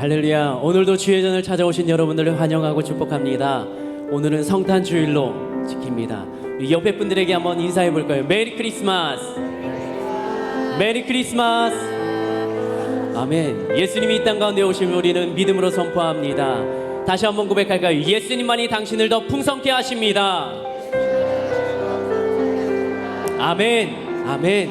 할렐루야. 오늘도 주의 전을 찾아오신 여러분들을 환영하고 축복합니다. 오늘은 성탄 주일로 지킵니다. 우리 옆에 분들에게 한번 인사해 볼까요? 메리 크리스마스. 메리 크리스마스. 아멘. 예수님이 이 땅 가운데 오시면 우리는 믿음으로 선포합니다. 다시 한번 고백할까요? 예수님만이 당신을 더 풍성케 하십니다. 아멘. 아멘.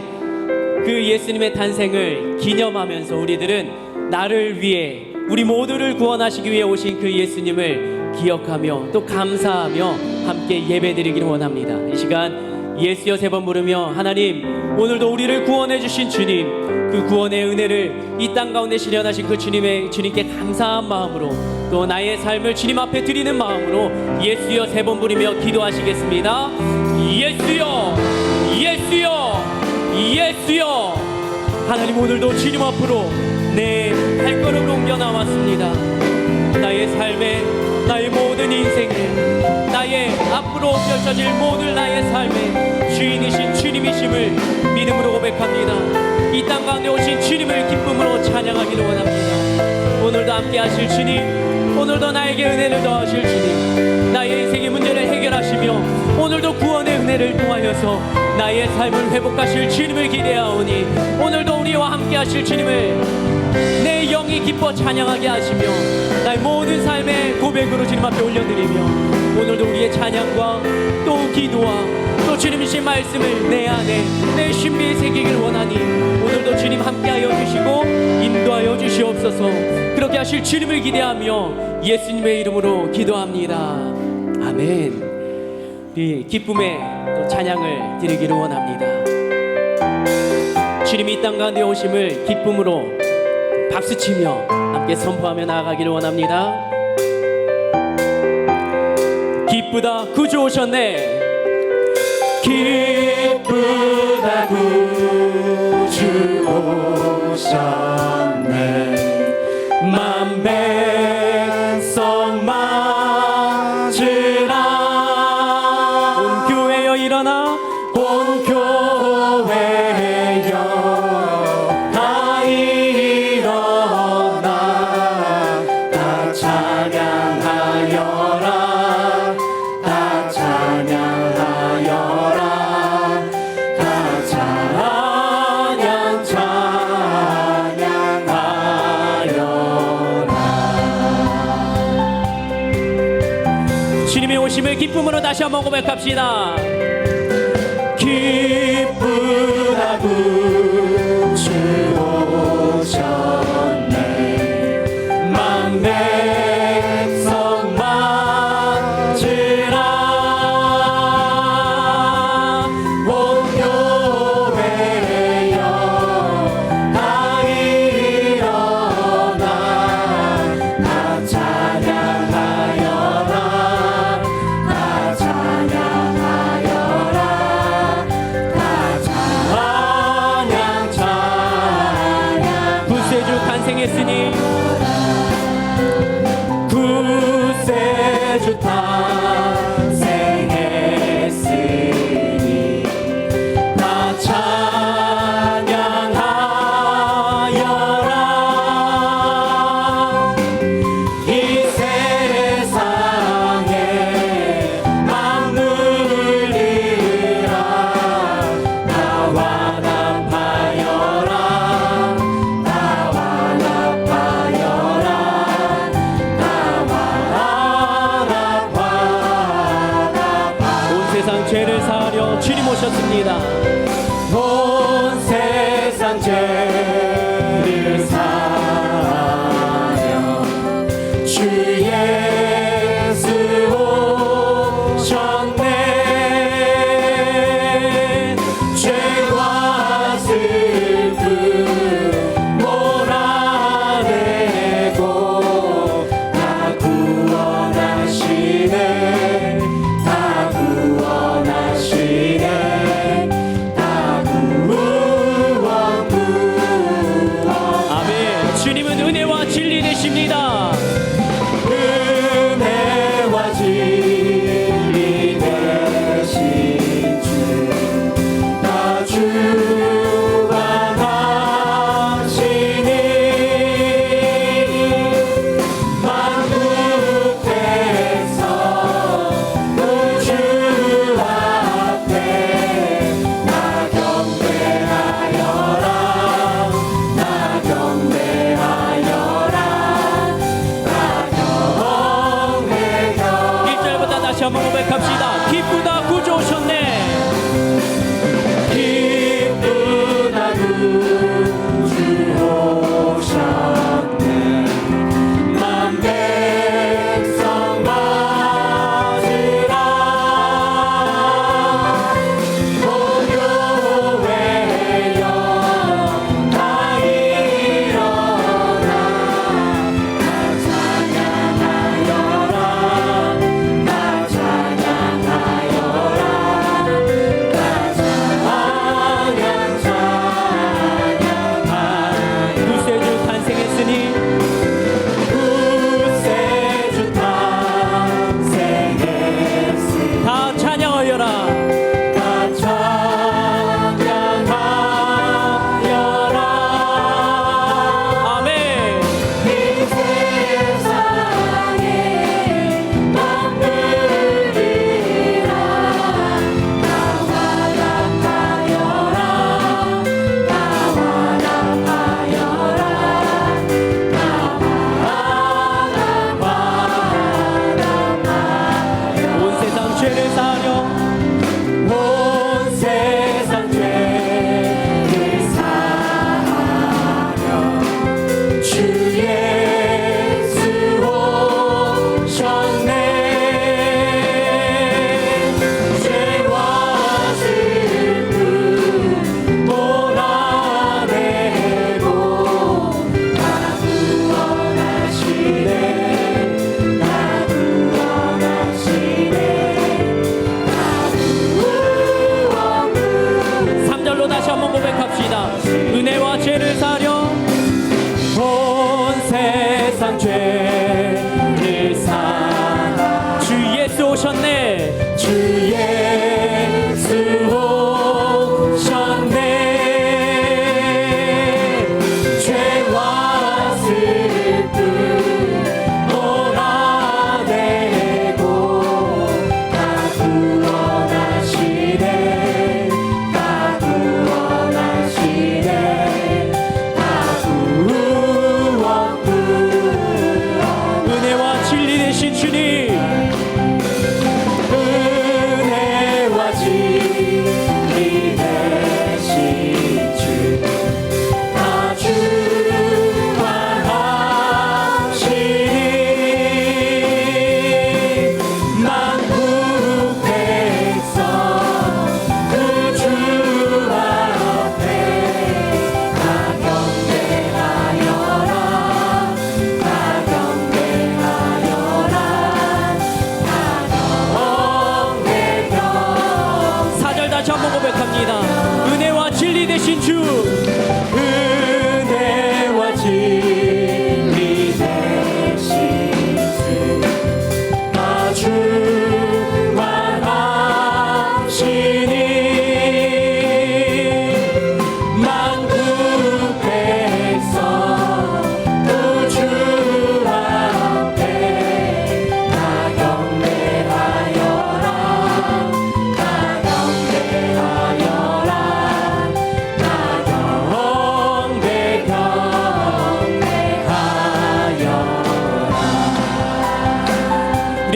그 예수님의 탄생을 기념하면서 우리들은 나를 위해, 우리 모두를 구원하시기 위해 오신 그 예수님을 기억하며 또 감사하며 함께 예배드리기를 원합니다. 이 시간 예수여 3번 부르며, 하나님, 오늘도 우리를 구원해 주신 주님, 그 구원의 은혜를 이 땅 가운데 실현하신 그 주님께 감사한 마음으로, 또 나의 삶을 주님 앞에 드리는 마음으로 예수여 3번 부르며 기도하시겠습니다. 예수여, 예수여, 예수여. 하나님, 오늘도 주님 앞으로 내 발걸음을 옮겨 나왔습니다. 나의 삶에, 나의 모든 인생에, 나의 앞으로 펼쳐질 모든 나의 삶에 주인이신 주님이심을 믿음으로 고백합니다. 이 땅 가운데 오신 주님을 기쁨으로 찬양하기를 원합니다. 오늘도 함께 하실 주님, 오늘도 나에게 은혜를 더하실 주님, 나의 인생의 문제를 해결하시며 오늘도 구원의 은혜를 통하여서 나의 삶을 회복하실 주님을 기대하오니, 오늘도 우리와 함께 하실 주님을 내 영이 기뻐 찬양하게 하시며 나의 모든 삶의 고백으로 주님 앞에 올려드리며, 오늘도 우리의 찬양과 또 기도와 또 주님이신 말씀을 내 안에, 내 신비에 새기길 원하니, 오늘도 주님 함께하여 주시고 인도하여 주시옵소서. 그렇게 하실 주님을 기대하며 예수님의 이름으로 기도합니다. 아멘. 우리 기쁨의 또 찬양을 드리기를 원합니다. 주님이 이 땅 가운데 오심을 기쁨으로 박수치며 함께 선포하며 나아가기를 원합니다. 기쁘다 구주 오셨네. 기쁘다 구주 오셨네. 만백성 맞으라. 온 교회여 일어나, 온 교회여 다 일어나, 다 찬양하여라, 다 찬양하여라, 다 찬양하여라. 주님의 오심을 기쁨으로 다시 한번 고백합시다. 기쁘다 구주 오셨네. 만백성 맞으라. 온 교회여 다 일어나, 다 찬양하여라, 다 찬양하여라, 다 찬양 찬양. 구세주 탄생했으니, 구세주 탄생했으니 다 찬양하여라. 이 세상에 만물을 이라 다 완합하여라, 다 완합하여라, 다 완합하여라. 온 세상 죄를 사하려 주님 오셨습니다. 온 세상 죄를 사하려 주 예수 오셨네. 죄와 슬픔 몰아내고 다 구원하시네, 다 구원하시네, 다 구원. 아멘. 주님은 은혜와 진리 되십니다. 은혜와 진리 되신 주, 다 주관하시니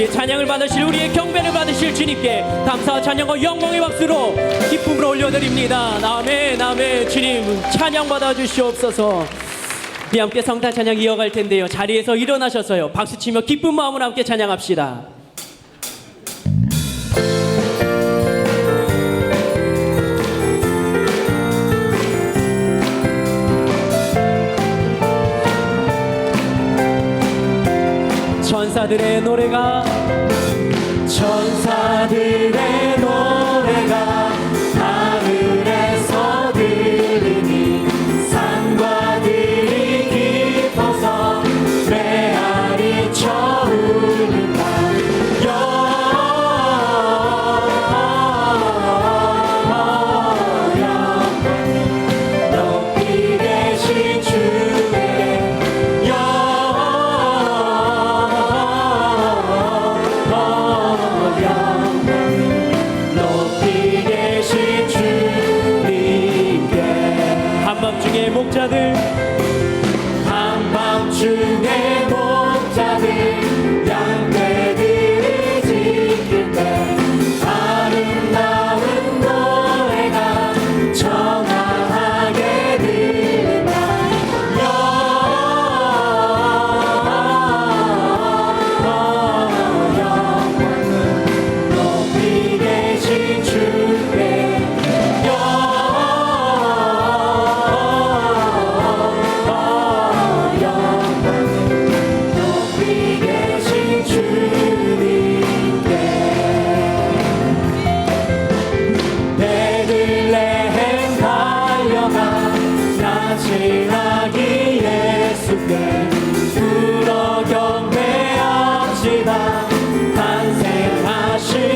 우리의 찬양을 받으실, 우리의 경배를 받으실 주님께 감사와 찬양과 영광의 박수로 기쁨으로 올려드립니다. 아멘, 아멘. 주님 찬양 받아주시옵소서. 우리 함께 성탄 찬양 이어갈 텐데요, 자리에서 일어나셔서요 박수치며 기쁜 마음으로 함께 찬양합시다. 천사들의 노래가 하늘에서 들리니 산과들이 기뻐서 메아리 쳐울린다. 높이 계신 주의 높이 계신 주님께 한밤중에 목자들 한밤중에 목자들 양떼들을 지킬 때 아름다운 노래가 청아하게 들린다. 높이 계신 주께 높이 계신 주님께 베들레헴 달려가 낳으신 아기 예수께 불어 경배합시다. 탄생하신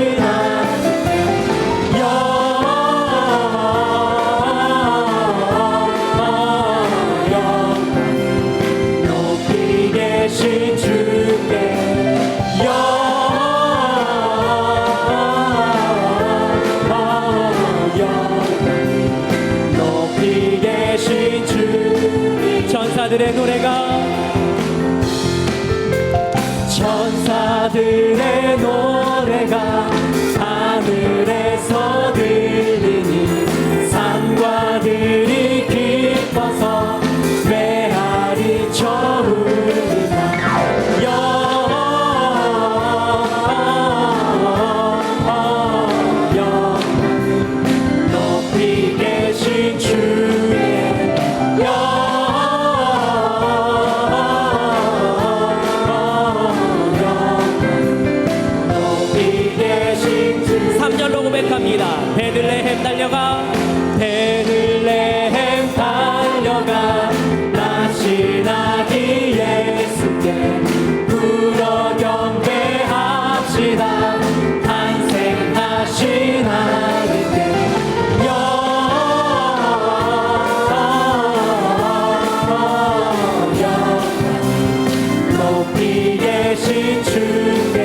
높이 계신 주께 높이 계신 주 천사들의 노래가 천사들의 노래가 하늘에서 들리니 산과들이 기뻐서 메아리 쳐울린다. 높이 계신 주의 높이 계신 주 3절로 고백합니다. 베들레헴 달려가 베들레헴 달려가 낳으신 아기 예수께 불어 경배합시다. 탄생하신 아기께 높이 계신 주께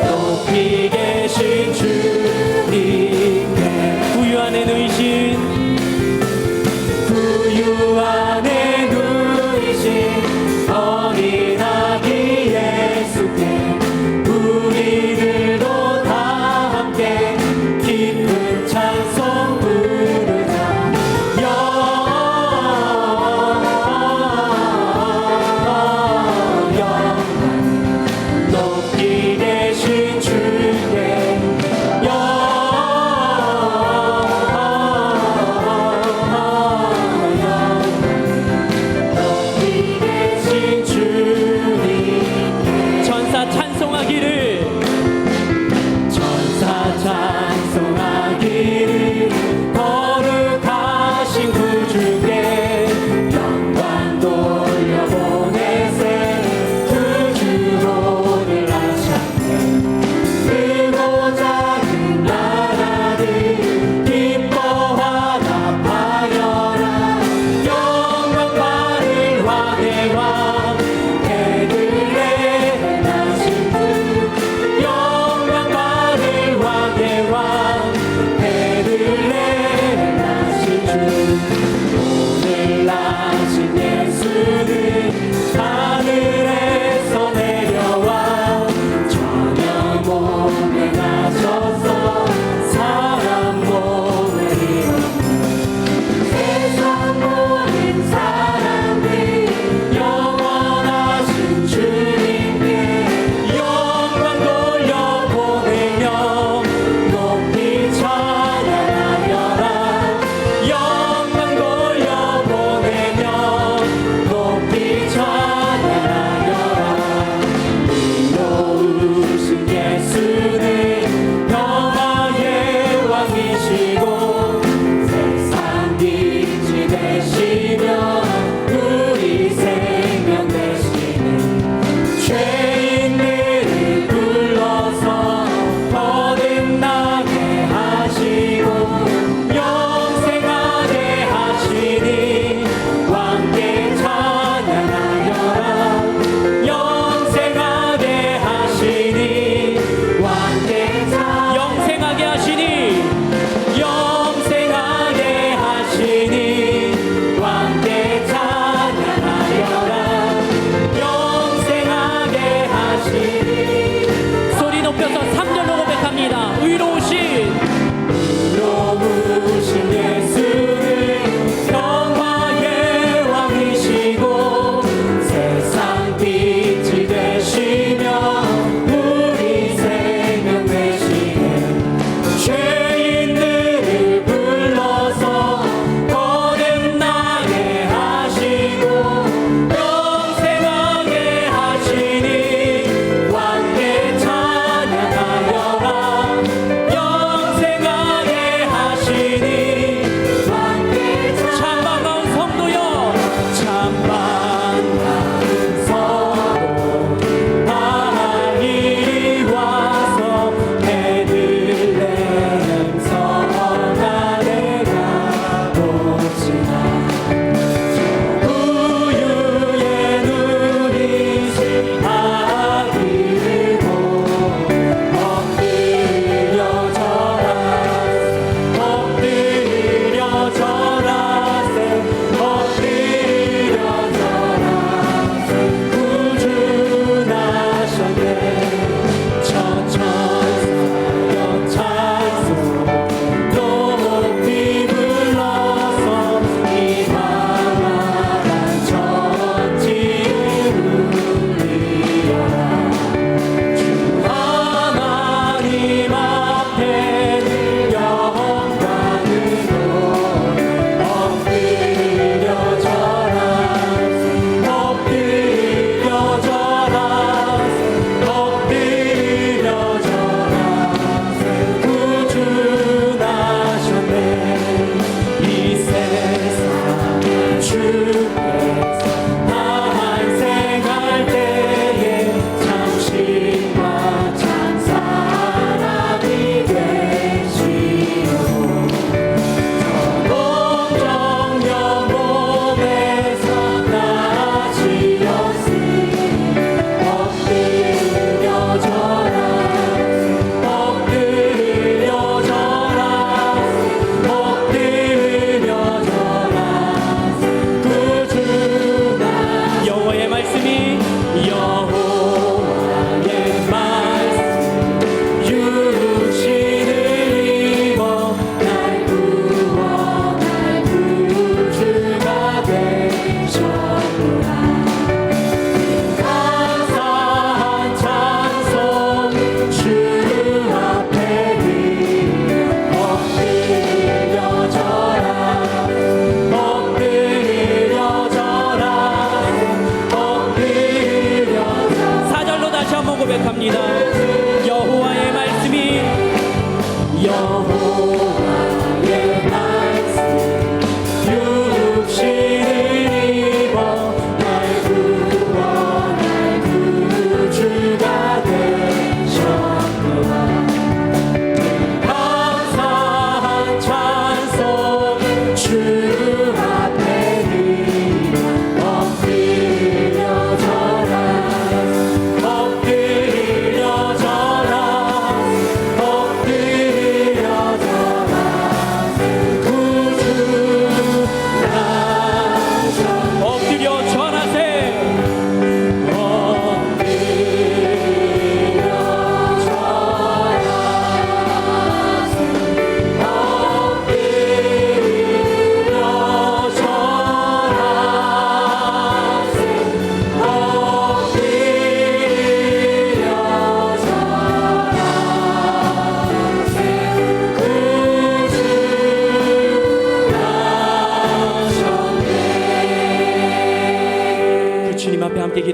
높이 계신 주님께 부유 안에 누이신 부유 안에 누이신 어린 아기 예수께 우리들도 다 함께 기쁜 찬송 부르자. 높이 계신 주께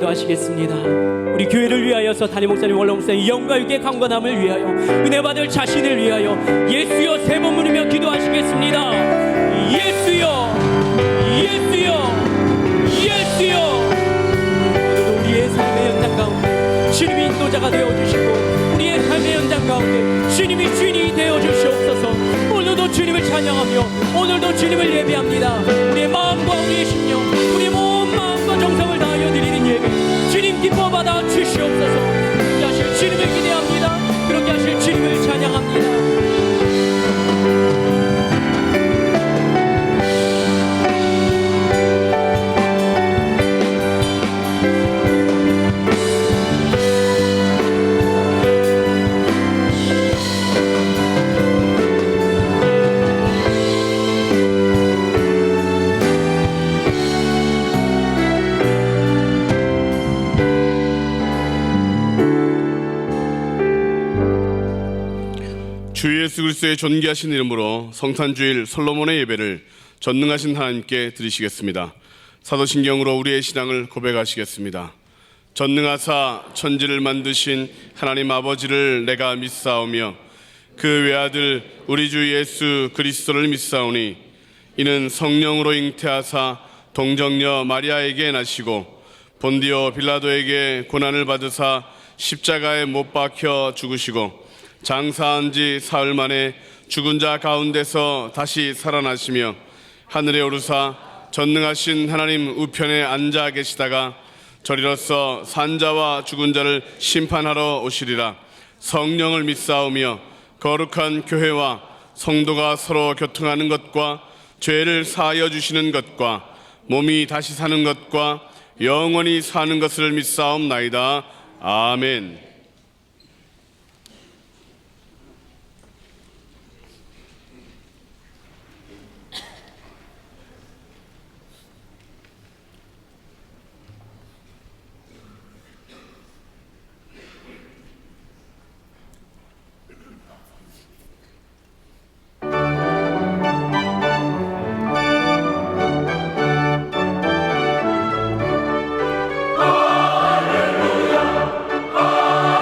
기도하시겠습니다. 우리 교회를 위하여서 담임 목사님, 원로 목사님 영과 육의 강건함을 위하여, 은혜 받을 자신을 위하여 예수여 세 번 부르며 기도하시겠습니다. 예수여, 예수여, 예수여. 오늘도 우리의 삶의 현장 가운데 주님이 인도자가 되어주시고, 우리의 삶의 현장 가운데 주님이 주인이 되어주시옵소서. 오늘도 주님을 찬양하며 오늘도 주님을 예배합니다. 우리의 마음과 우리의 심령, 우리의 모든 마음과 정성을 다하여 드리는 예배 주님 기뻐 받아 주시옵소서. 그렇게 하실 주님을 기대합니다. 그렇게 하실 주님을 찬양합니다. 주 예수 그리스도의 존귀하신 이름으로 성탄주일 솔로몬의 예배를 전능하신 하나님께 드리시겠습니다. 사도신경으로 우리의 신앙을 고백하시겠습니다. 전능하사 천지를 만드신 하나님 아버지를 내가 믿사오며 그 외아들 우리 주 예수 그리스도를 믿사오니 이는 성령으로 잉태하사 동정녀 마리아에게 나시고 본디오 빌라도에게 고난을 받으사 십자가에 못 박혀 죽으시고 장사한 지 사흘 만에 죽은 자 가운데서 다시 살아나시며 하늘에 오르사 전능하신 하나님 우편에 앉아 계시다가 저리로서 산자와 죽은 자를 심판하러 오시리라. 성령을 믿사오며 거룩한 교회와 성도가 서로 교통하는 것과 죄를 사하여 주시는 것과 몸이 다시 사는 것과 영원히 사는 것을 믿사옵나이다. 아멘. 할렐루야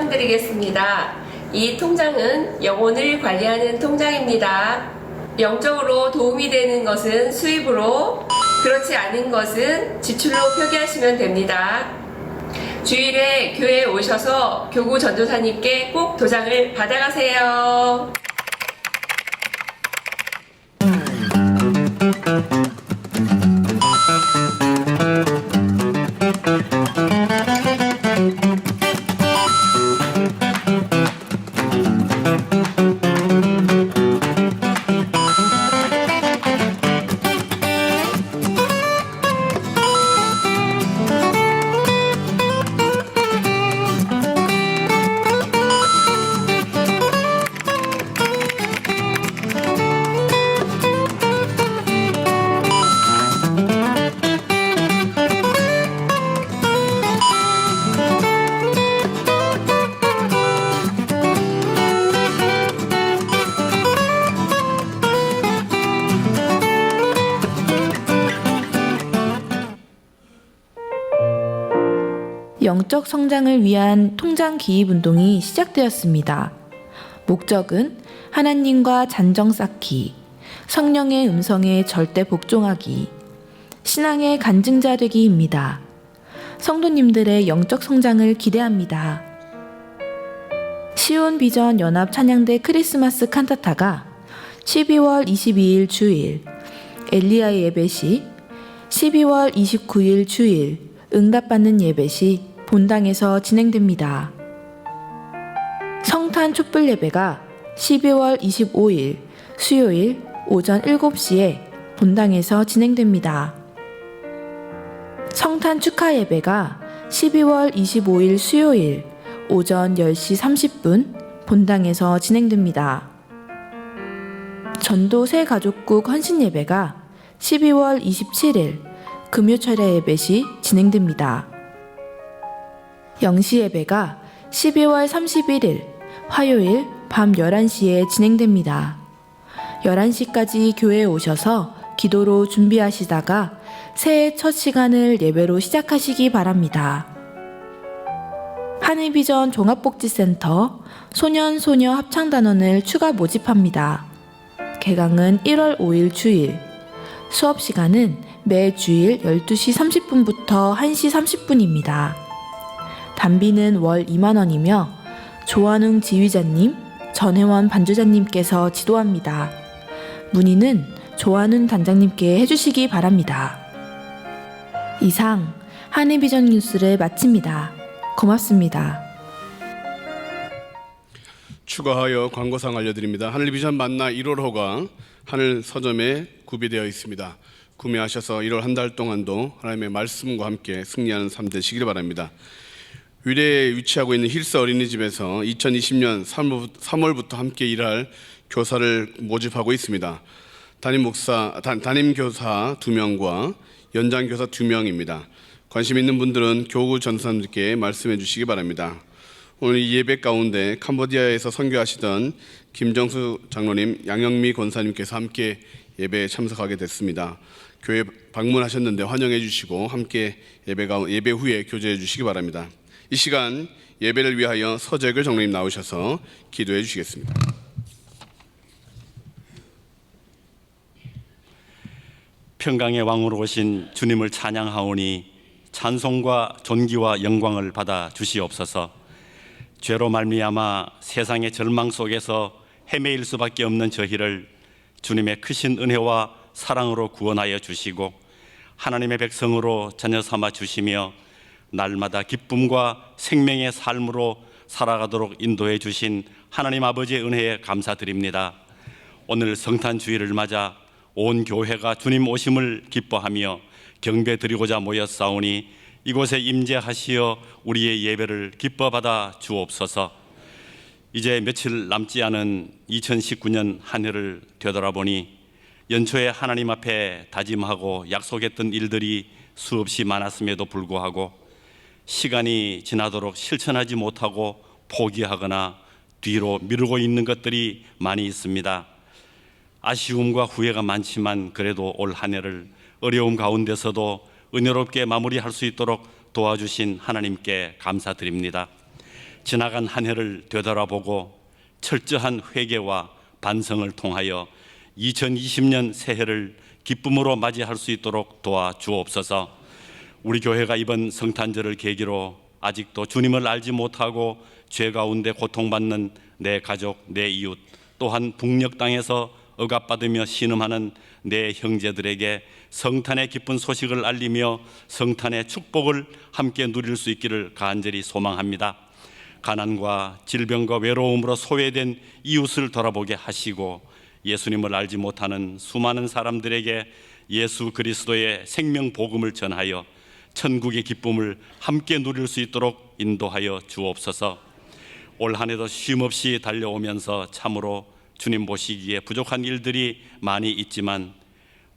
설명드리겠습니다. 이 통장은 영혼을 관리하는 통장입니다. 영적으로 도움이 되는 것은 수입으로, 그렇지 않은 것은 지출로 표기하시면 됩니다. 주일에 교회에 오셔서 교구 전도사님께 꼭 도장을 받아가세요. 영적 성장을 위한 통장 기입 운동이 시작되었습니다. 목적은 하나님과 잔정 쌓기, 성령의 음성에 절대 복종하기, 신앙의 간증자 되기입니다. 성도님들의 영적 성장을 기대합니다. 시온 비전 연합 찬양대 크리스마스 칸타타가 12월 22일 주일, 엘리야의 예배 시 12월 29일 주일, 응답받는 예배 시 본당에서 진행됩니다. 성탄 촛불 예배가 12월 25일 수요일 오전 7시에 본당에서 진행됩니다. 성탄 축하 예배가 12월 25일 수요일 오전 10시 30분 본당에서 진행됩니다. 전도 새 가족국 헌신 예배가 12월 27일 금요철야 예배 시 진행됩니다. 영시 예배가 12월 31일 화요일 밤 11시에 진행됩니다. 11시까지 교회에 오셔서 기도로 준비하시다가 새해 첫 시간을 예배로 시작하시기 바랍니다. 하늘비전 종합복지센터 소년, 소녀 합창단원을 추가 모집합니다. 개강은 1월 5일 주일, 수업 시간은 매 주일 12시 30분부터 1시 30분입니다. 단비는 월 2만원이며 조한웅 지휘자님, 전혜원 반주자님께서 지도합니다. 문의는 조한웅 단장님께 해주시기 바랍니다. 이상 하늘비전 뉴스를 마칩니다. 고맙습니다. 추가하여 광고사항 알려드립니다. 하늘비전 만나 1월호가 하늘 서점에 구비되어 있습니다. 구매하셔서 1월 한 달 동안도 하나님의 말씀과 함께 승리하는 삶 되시기를 바랍니다. 위례에 위치하고 있는 힐스 어린이집에서 2020년 3월부터 함께 일할 교사를 모집하고 있습니다. 담임 교사 2명과 연장 교사 2명입니다. 관심 있는 분들은 교구 전사님께 말씀해 주시기 바랍니다. 오늘 이 예배 가운데 캄보디아에서 선교하시던 김정수 장로님, 양영미 권사님께서 함께 예배에 참석하게 됐습니다. 교회 방문하셨는데 환영해 주시고 함께 예배 후에 교제해 주시기 바랍니다. 이 시간 예배를 위하여 서재글 장로님 나오셔서 기도해 주시겠습니다. 평강의 왕으로 오신 주님을 찬양하오니 찬송과 존귀와 영광을 받아 주시옵소서. 죄로 말미암아 세상의 절망 속에서 헤매일 수밖에 없는 저희를 주님의 크신 은혜와 사랑으로 구원하여 주시고 하나님의 백성으로 자녀 삼아 주시며 날마다 기쁨과 생명의 삶으로 살아가도록 인도해 주신 하나님 아버지의 은혜에 감사드립니다. 오늘 성탄주일을 맞아 온 교회가 주님 오심을 기뻐하며 경배드리고자 모였사오니 이곳에 임재하시어 우리의 예배를 기뻐 받아 주옵소서. 이제 며칠 남지 않은 2019년 한 해를 되돌아보니 연초에 하나님 앞에 다짐하고 약속했던 일들이 수없이 많았음에도 불구하고 시간이 지나도록 실천하지 못하고 포기하거나 뒤로 미루고 있는 것들이 많이 있습니다. 아쉬움과 후회가 많지만 그래도 올 한 해를 어려움 가운데서도 은혜롭게 마무리할 수 있도록 도와주신 하나님께 감사드립니다. 지나간 한 해를 되돌아보고 철저한 회개와 반성을 통하여 2020년 새해를 기쁨으로 맞이할 수 있도록 도와 주옵소서. 우리 교회가 이번 성탄절을 계기로 아직도 주님을 알지 못하고 죄 가운데 고통받는 내 가족, 내 이웃, 또한 북녘 땅에서 억압받으며 신음하는 내 형제들에게 성탄의 기쁜 소식을 알리며 성탄의 축복을 함께 누릴 수 있기를 간절히 소망합니다. 가난과 질병과 외로움으로 소외된 이웃을 돌아보게 하시고 예수님을 알지 못하는 수많은 사람들에게 예수 그리스도의 생명 복음을 전하여 천국의 기쁨을 함께 누릴 수 있도록 인도하여 주옵소서. 올 한 해도 쉼없이 달려오면서 참으로 주님 보시기에 부족한 일들이 많이 있지만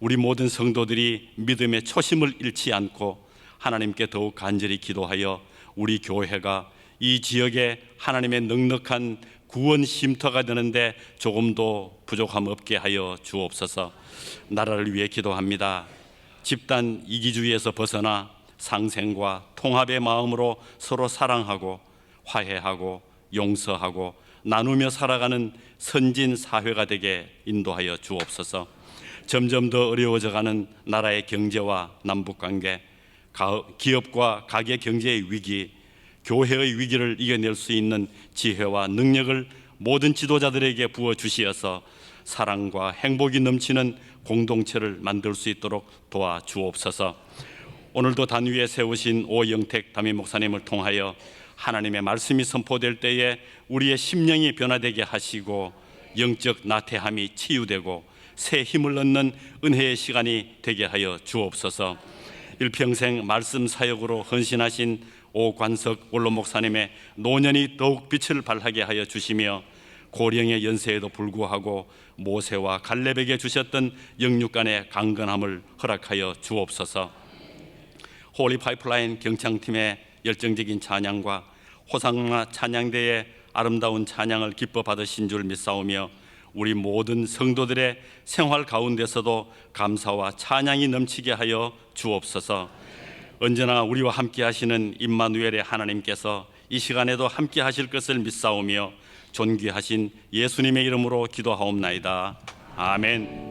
우리 모든 성도들이 믿음의 초심을 잃지 않고 하나님께 더욱 간절히 기도하여 우리 교회가 이 지역에 하나님의 넉넉한 구원 쉼터가 되는데 조금도 부족함 없게 하여 주옵소서. 나라를 위해 기도합니다. 집단 이기주의에서 벗어나 상생과 통합의 마음으로 서로 사랑하고 화해하고 용서하고 나누며 살아가는 선진 사회가 되게 인도하여 주옵소서. 점점 더 어려워져가는 나라의 경제와 남북관계, 기업과 가계 경제의 위기, 교회의 위기를 이겨낼 수 있는 지혜와 능력을 모든 지도자들에게 부어주시어서 사랑과 행복이 넘치는 공동체를 만들 수 있도록 도와주옵소서. 오늘도 단위에 세우신 오영택 담임 목사님을 통하여 하나님의 말씀이 선포될 때에 우리의 심령이 변화되게 하시고 영적 나태함이 치유되고 새 힘을 얻는 은혜의 시간이 되게 하여 주옵소서. 일평생 말씀 사역으로 헌신하신 오관석 원로 목사님의 노년이 더욱 빛을 발하게 하여 주시며 고령의 연세에도 불구하고 모세와 갈렙에게 주셨던 영육간의 강건함을 허락하여 주옵소서. 홀리 파이프라인 경창팀의 열정적인 찬양과 호상나 찬양대의 아름다운 찬양을 기뻐 받으신 줄 믿사오며 우리 모든 성도들의 생활 가운데서도 감사와 찬양이 넘치게 하여 주옵소서. 언제나 우리와 함께 하시는 임마누엘의 하나님께서 이 시간에도 함께 하실 것을 믿사오며 존귀하신 예수님의 이름으로 기도하옵나이다. 아멘.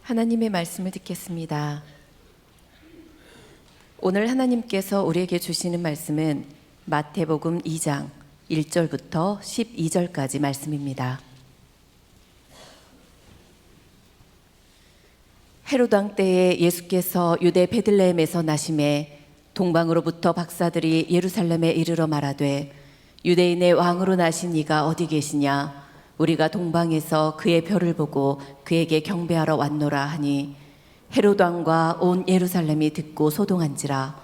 하나님의 말씀을 듣겠습니다. 오늘 하나님께서 우리에게 주시는 말씀은 마태복음 2장 1절부터 12절까지 말씀입니다. 헤롯 왕 때에 예수께서 유대 베들레헴에서 나심에 동방으로부터 박사들이 예루살렘에 이르러 말하되 유대인의 왕으로 나신 이가 어디 계시냐? 우리가 동방에서 그의 별을 보고 그에게 경배하러 왔노라 하니 헤롯 왕과 온 예루살렘이 듣고 소동한지라.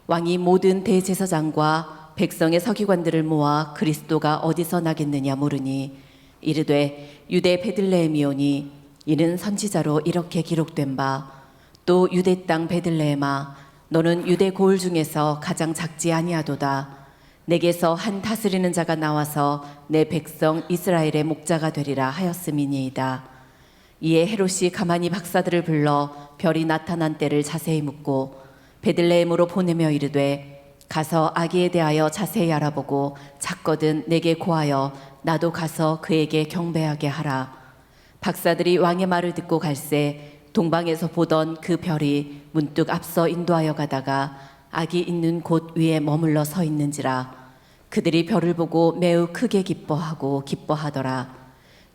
왕이 모든 대제사장과 백성의 서기관들을 모아 그리스도가 어디서 나겠느냐 물으니 이르되 유대 베들레헴이오니 이는 선지자로 이렇게 기록된 바 또 유대 땅 베들레헴아 너는 유대 고을 중에서 가장 작지 아니하도다. 내게서 한 다스리는 자가 나와서 내 백성 이스라엘의 목자가 되리라 하였음이니이다. 이에 헤롯이 가만히 박사들을 불러 별이 나타난 때를 자세히 묻고 베들레헴으로 보내며 이르되 가서 아기에 대하여 자세히 알아보고 작거든 내게 고하여 나도 가서 그에게 경배하게 하라. 박사들이 왕의 말을 듣고 갈새 동방에서 보던 그 별이 문득 앞서 인도하여 가다가 아기 있는 곳 위에 머물러 서 있는지라. 그들이 별을 보고 매우 크게 기뻐하더라.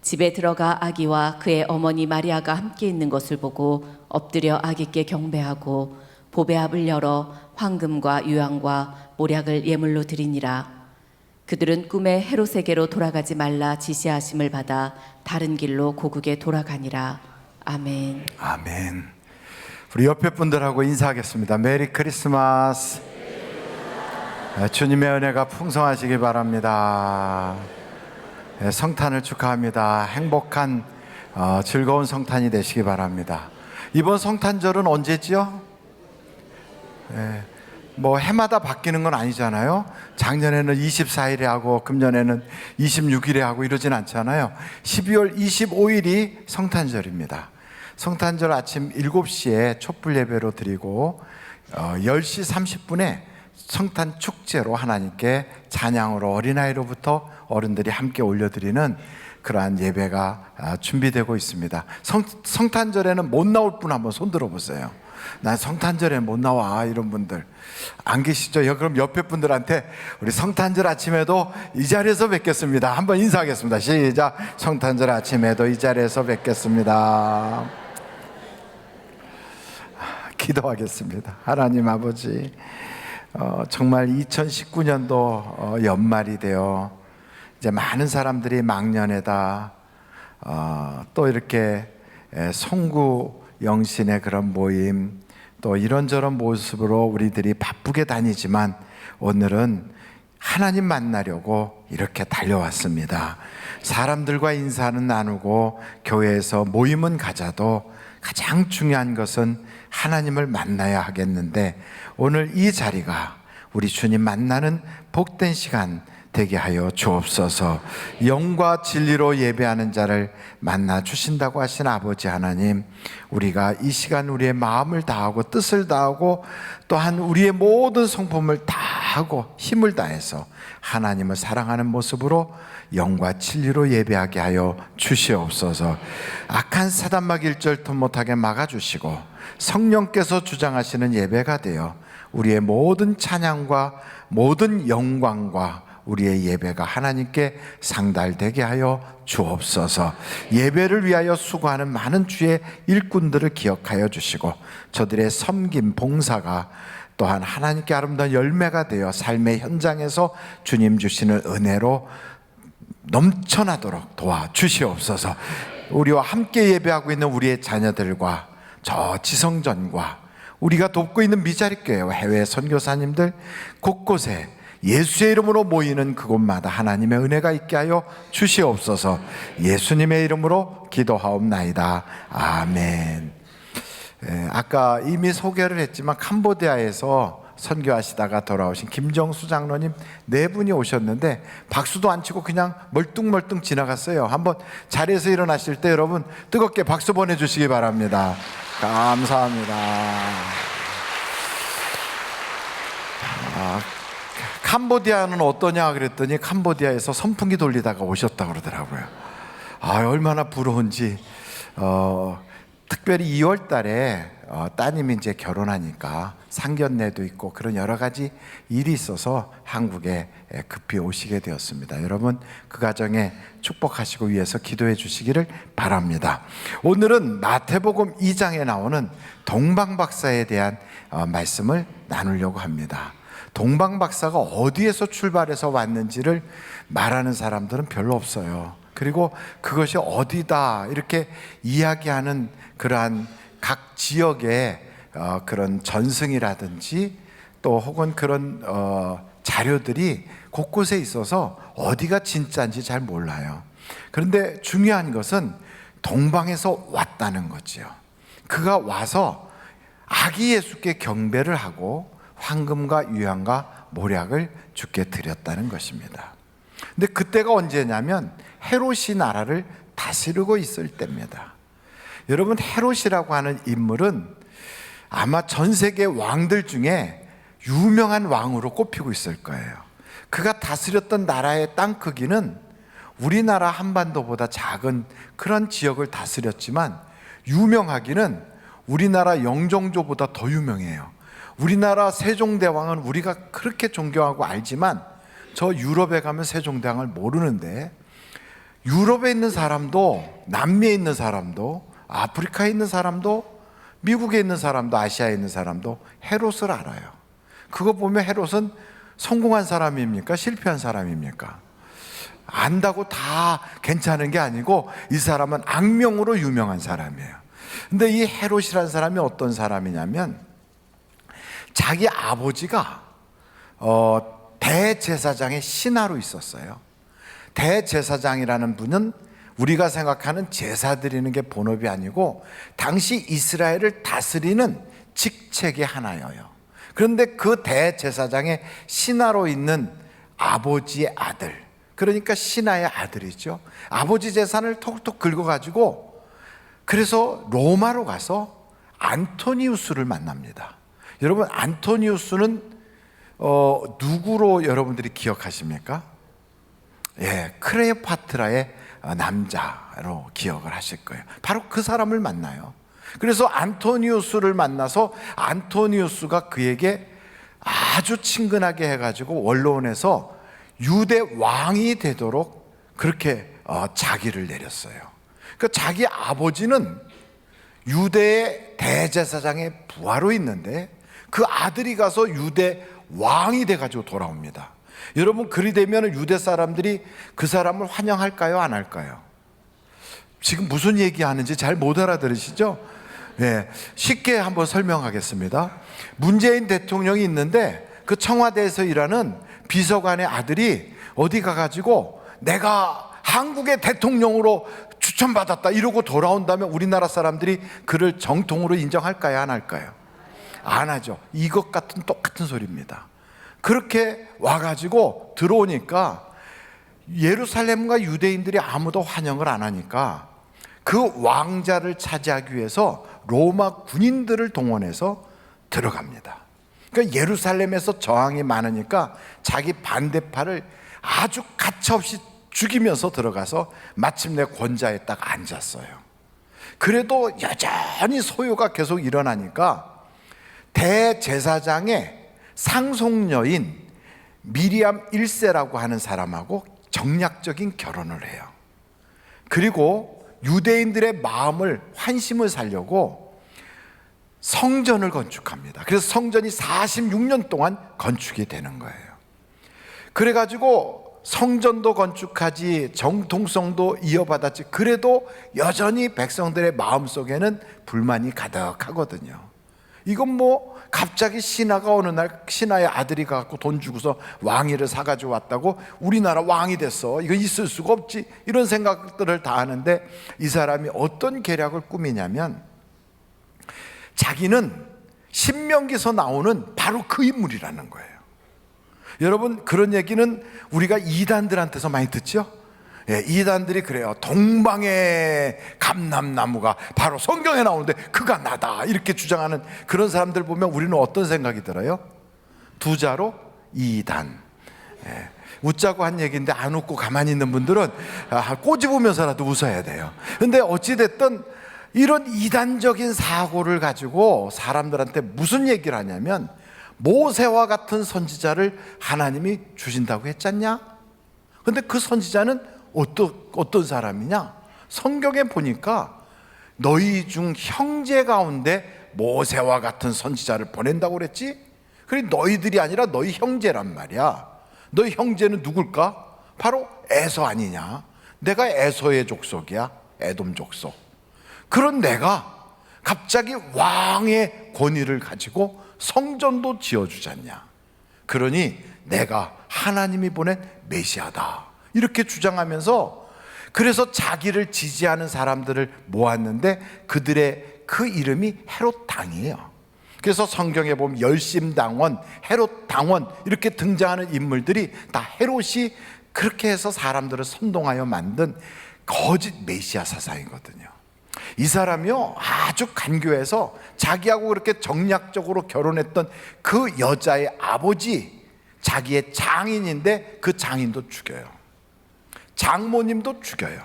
집에 들어가 아기와 그의 어머니 마리아가 함께 있는 것을 보고 엎드려 아기께 경배하고 보배압을 열어 황금과 유황과 모략을 예물로 드리니라. 그들은 꿈에 헤롯에게로 돌아가지 말라 지시하심을 받아 다른 길로 고국에 돌아가니라. 아멘. 아멘. 우리 옆에 분들하고 인사하겠습니다. 메리 크리스마스. 주님의 은혜가 풍성하시기 바랍니다. 성탄을 축하합니다. 행복한 즐거운 성탄이 되시기 바랍니다. 이번 성탄절은 언제지요? 뭐 해마다 바뀌는 건 아니잖아요. 작년에는 24일에 하고 금년에는 26일에 하고 이러진 않잖아요. 12월 25일이 성탄절입니다. 성탄절 아침 7시에 촛불 예배로 드리고 10시 30분에 성탄 축제로 하나님께 찬양으로 어린아이로부터 어른들이 함께 올려드리는 그러한 예배가 준비되고 있습니다. 성탄절에는 못 나올 분 한번 손 들어보세요. 난 성탄절에 못 나와, 이런 분들 안 계시죠? 그럼 옆에 분들한테 우리 성탄절 아침에도 이 자리에서 뵙겠습니다 한번 인사하겠습니다. 시작. 성탄절 아침에도 이 자리에서 뵙겠습니다. 기도하겠습니다. 하나님 아버지, 정말 2019년도 연말이 되어 이제 많은 사람들이 망년에다 또 이렇게 송구 영신의 그런 모임, 또 이런저런 모습으로 우리들이 바쁘게 다니지만 오늘은 하나님 만나려고 이렇게 달려왔습니다. 사람들과 인사는 나누고 교회에서 모임은 가져도 가장 중요한 것은 하나님을 만나야 하겠는데, 오늘 이 자리가 우리 주님 만나는 복된 시간 되게 하여 주옵소서. 영과 진리로 예배하는 자를 만나 주신다고 하신 아버지 하나님, 우리가 이 시간 우리의 마음을 다하고 뜻을 다하고 또한 우리의 모든 성품을 다하고 힘을 다해서 하나님을 사랑하는 모습으로 영과 진리로 예배하게 하여 주시옵소서. 악한 사단막 일절토 못하게 막아주시고 성령께서 주장하시는 예배가 되어 우리의 모든 찬양과 모든 영광과 우리의 예배가 하나님께 상달되게 하여 주옵소서. 예배를 위하여 수고하는 많은 주의 일꾼들을 기억하여 주시고 저들의 섬김 봉사가 또한 하나님께 아름다운 열매가 되어 삶의 현장에서 주님 주시는 은혜로 넘쳐나도록 도와주시옵소서. 우리와 함께 예배하고 있는 우리의 자녀들과 저 지성전과 우리가 돕고 있는 미자립교회와 해외 선교사님들 곳곳에 예수의 이름으로 모이는 그곳마다 하나님의 은혜가 있게 하여 주시옵소서. 예수님의 이름으로 기도하옵나이다. 아멘. 아까 이미 소개를 했지만 캄보디아에서 선교하시다가 돌아오신 김정수 장로님 네 분이 오셨는데 박수도 안 치고 그냥 멀뚱멀뚱 지나갔어요. 한번 자리에서 일어나실 때 여러분 뜨겁게 박수 보내주시기 바랍니다. 감사합니다. 캄보디아는 어떠냐 그랬더니 캄보디아에서 선풍기 돌리다가 오셨다고 그러더라고요. 얼마나 부러운지. 특별히 2월 달에 따님이 이제 결혼하니까 상견례도 있고 그런 여러 가지 일이 있어서 한국에 급히 오시게 되었습니다. 여러분 그 가정에 축복하시고 위해서 기도해 주시기를 바랍니다. 오늘은 마태복음 2장에 나오는 동방박사에 대한 말씀을 나누려고 합니다. 동방박사가 어디에서 출발해서 왔는지를 말하는 사람들은 별로 없어요. 그리고 그것이 어디다 이렇게 이야기하는 그러한 각 지역의 그런 전승이라든지 또 혹은 그런 자료들이 곳곳에 있어서 어디가 진짜인지 잘 몰라요. 그런데 중요한 것은 동방에서 왔다는 거죠. 그가 와서 아기 예수께 경배를 하고 황금과 유향과 모략을 주께 드렸다는 것입니다. 근데 그때가 언제냐면 헤롯이 나라를 다스리고 있을 때입니다. 여러분 헤롯이라고 하는 인물은 아마 전 세계 왕들 중에 유명한 왕으로 꼽히고 있을 거예요. 그가 다스렸던 나라의 땅 크기는 우리나라 한반도보다 작은 그런 지역을 다스렸지만 유명하기는 우리나라 영종조보다 더 유명해요. 우리나라 세종대왕은 우리가 그렇게 존경하고 알지만 저 유럽에 가면 세종대왕을 모르는데 유럽에 있는 사람도 남미에 있는 사람도 아프리카에 있는 사람도 미국에 있는 사람도 아시아에 있는 사람도 헤롯을 알아요. 그거 보면 헤롯은 성공한 사람입니까? 실패한 사람입니까? 안다고 다 괜찮은 게 아니고 이 사람은 악명으로 유명한 사람이에요. 근데 이 헤롯이라는 사람이 어떤 사람이냐면 자기 아버지가 대제사장의 신하로 있었어요. 대제사장이라는 분은 우리가 생각하는 제사 드리는 게 본업이 아니고 당시 이스라엘을 다스리는 직책의 하나예요. 그런데 그 대제사장의 신하로 있는 아버지의 아들, 그러니까 신하의 아들이죠. 아버지 재산을 톡톡 긁어가지고 그래서 로마로 가서 안토니우스를 만납니다. 여러분, 안토니우스는 누구로 여러분들이 기억하십니까? 예, 클레오파트라의 남자로 기억을 하실 거예요. 바로 그 사람을 만나요. 그래서 안토니우스를 만나서 안토니우스가 그에게 아주 친근하게 해가지고 원로원에서 유대 왕이 되도록 그렇게 자기를 내렸어요. 그러니까 자기 아버지는 유대의 대제사장의 부하로 있는데 그 아들이 가서 유대 왕이 돼가지고 돌아옵니다. 여러분, 그리 되면 유대 사람들이 그 사람을 환영할까요, 안 할까요? 지금 무슨 얘기하는지 잘 못 알아들으시죠? 네, 쉽게 한번 설명하겠습니다. 문재인 대통령이 있는데 그 청와대에서 일하는 비서관의 아들이 어디 가가지고 내가 한국의 대통령으로 추천받았다 이러고 돌아온다면 우리나라 사람들이 그를 정통으로 인정할까요, 안 할까요? 안 하죠. 이것 같은 똑같은 소리입니다. 그렇게 와가지고 들어오니까 예루살렘과 유대인들이 아무도 환영을 안 하니까 그 왕자를 차지하기 위해서 로마 군인들을 동원해서 들어갑니다. 그러니까 예루살렘에서 저항이 많으니까 자기 반대파를 아주 가차없이 죽이면서 들어가서 마침내 권좌에 딱 앉았어요. 그래도 여전히 소요가 계속 일어나니까 대제사장의 상속녀인 미리암 1세라고 하는 사람하고 정략적인 결혼을 해요. 그리고 유대인들의 마음을 환심을 살려고 성전을 건축합니다. 그래서 성전이 46년 동안 건축이 되는 거예요. 그래가지고 성전도 건축하지 정통성도 이어받았지, 그래도 여전히 백성들의 마음속에는 불만이 가득하거든요. 이건 뭐 갑자기 신하가 어느 날 신하의 아들이 가갖고 돈 주고서 왕위를 사가지고 왔다고 우리나라 왕이 됐어, 이거 있을 수가 없지, 이런 생각들을 다 하는데 이 사람이 어떤 계략을 꾸미냐면 자기는 신명기서 나오는 바로 그 인물이라는 거예요. 여러분, 그런 얘기는 우리가 이단들한테서 많이 듣죠? 예, 이단들이 그래요. 동방의 감람나무가 바로 성경에 나오는데 그가 나다, 이렇게 주장하는 그런 사람들 보면 우리는 어떤 생각이 들어요? 두 자로 이단. 예, 웃자고 한 얘기인데 안 웃고 가만히 있는 분들은 꼬집으면서라도 웃어야 돼요. 근데 어찌됐든 이런 이단적인 사고를 가지고 사람들한테 무슨 얘기를 하냐면 모세와 같은 선지자를 하나님이 주신다고 했잖냐? 근데 그 선지자는 어떤 사람이냐? 성경에 보니까 너희 중 형제 가운데 모세와 같은 선지자를 보낸다고 그랬지? 그래, 너희들이 아니라 너희 형제란 말이야. 너희 형제는 누굴까? 바로 에서 아니냐? 내가 에서의 족속이야, 에돔 족속. 그런 내가 갑자기 왕의 권위를 가지고 성전도 지어주잖냐? 그러니 내가 하나님이 보낸 메시아다, 이렇게 주장하면서 그래서 자기를 지지하는 사람들을 모았는데 그들의 그 이름이 헤롯 당이에요. 그래서 성경에 보면 열심당원, 헤롯 당원 이렇게 등장하는 인물들이 다 헤롯이 그렇게 해서 사람들을 선동하여 만든 거짓 메시아 사상이거든요. 이 사람이요, 아주 간교해서 자기하고 그렇게 정략적으로 결혼했던 그 여자의 아버지, 자기의 장인인데 그 장인도 죽여요. 장모님도 죽여요.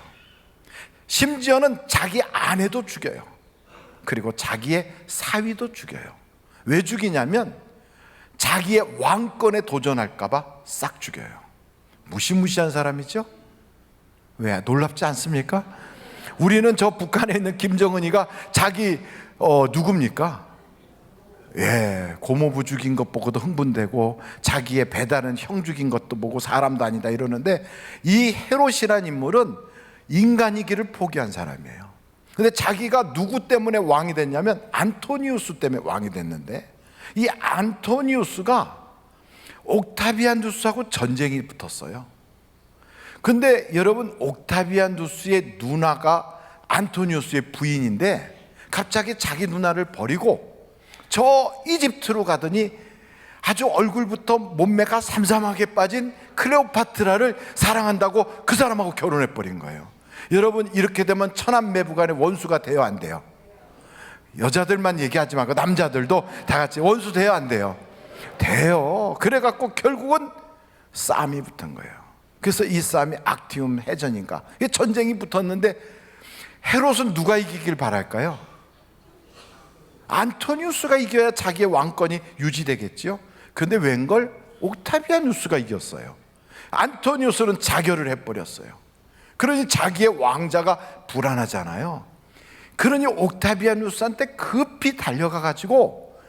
심지어는 자기 아내도 죽여요. 그리고 자기의 사위도 죽여요. 왜 죽이냐면 자기의 왕권에 도전할까봐 싹 죽여요. 무시무시한 사람이죠? 왜, 놀랍지 않습니까? 우리는 저 북한에 있는 김정은이가 자기 누굽니까? 예, 고모부 죽인 것 보고도 흥분되고 자기의 배다른 형 죽인 것도 보고 사람도 아니다 이러는데, 이 헤롯이라는 인물은 인간이기를 포기한 사람이에요. 근데 자기가 누구 때문에 왕이 됐냐면 안토니우스 때문에 왕이 됐는데, 이 안토니우스가 옥타비아누스하고 전쟁이 붙었어요. 근데 여러분, 옥타비아누스의 누나가 안토니우스의 부인인데 갑자기 자기 누나를 버리고 저 이집트로 가더니 아주 얼굴부터 몸매가 삼삼하게 빠진 클레오파트라를 사랑한다고 그 사람하고 결혼해 버린 거예요. 여러분, 이렇게 되면 천한매부간의 원수가 돼요, 안 돼요? 여자들만 얘기하지 말고 남자들도 다 같이 원수 돼요, 안 돼요? 돼요. 그래갖고 결국은 싸움이 붙은 거예요. 그래서 이 싸움이 악티움 해전인가, 이게 전쟁이 붙었는데 헤롯은 누가 이기길 바랄까요? 안토니우스가 이겨야 자기의 왕권이 유지되겠지요. 그런데 웬걸 옥타비아누스가 이겼어요. 안토니우스는 자결을 해버렸어요. 그러니 자기의 왕자가 불안하잖아요. 그러니 옥타비아누스한테 급히 달려가 가지고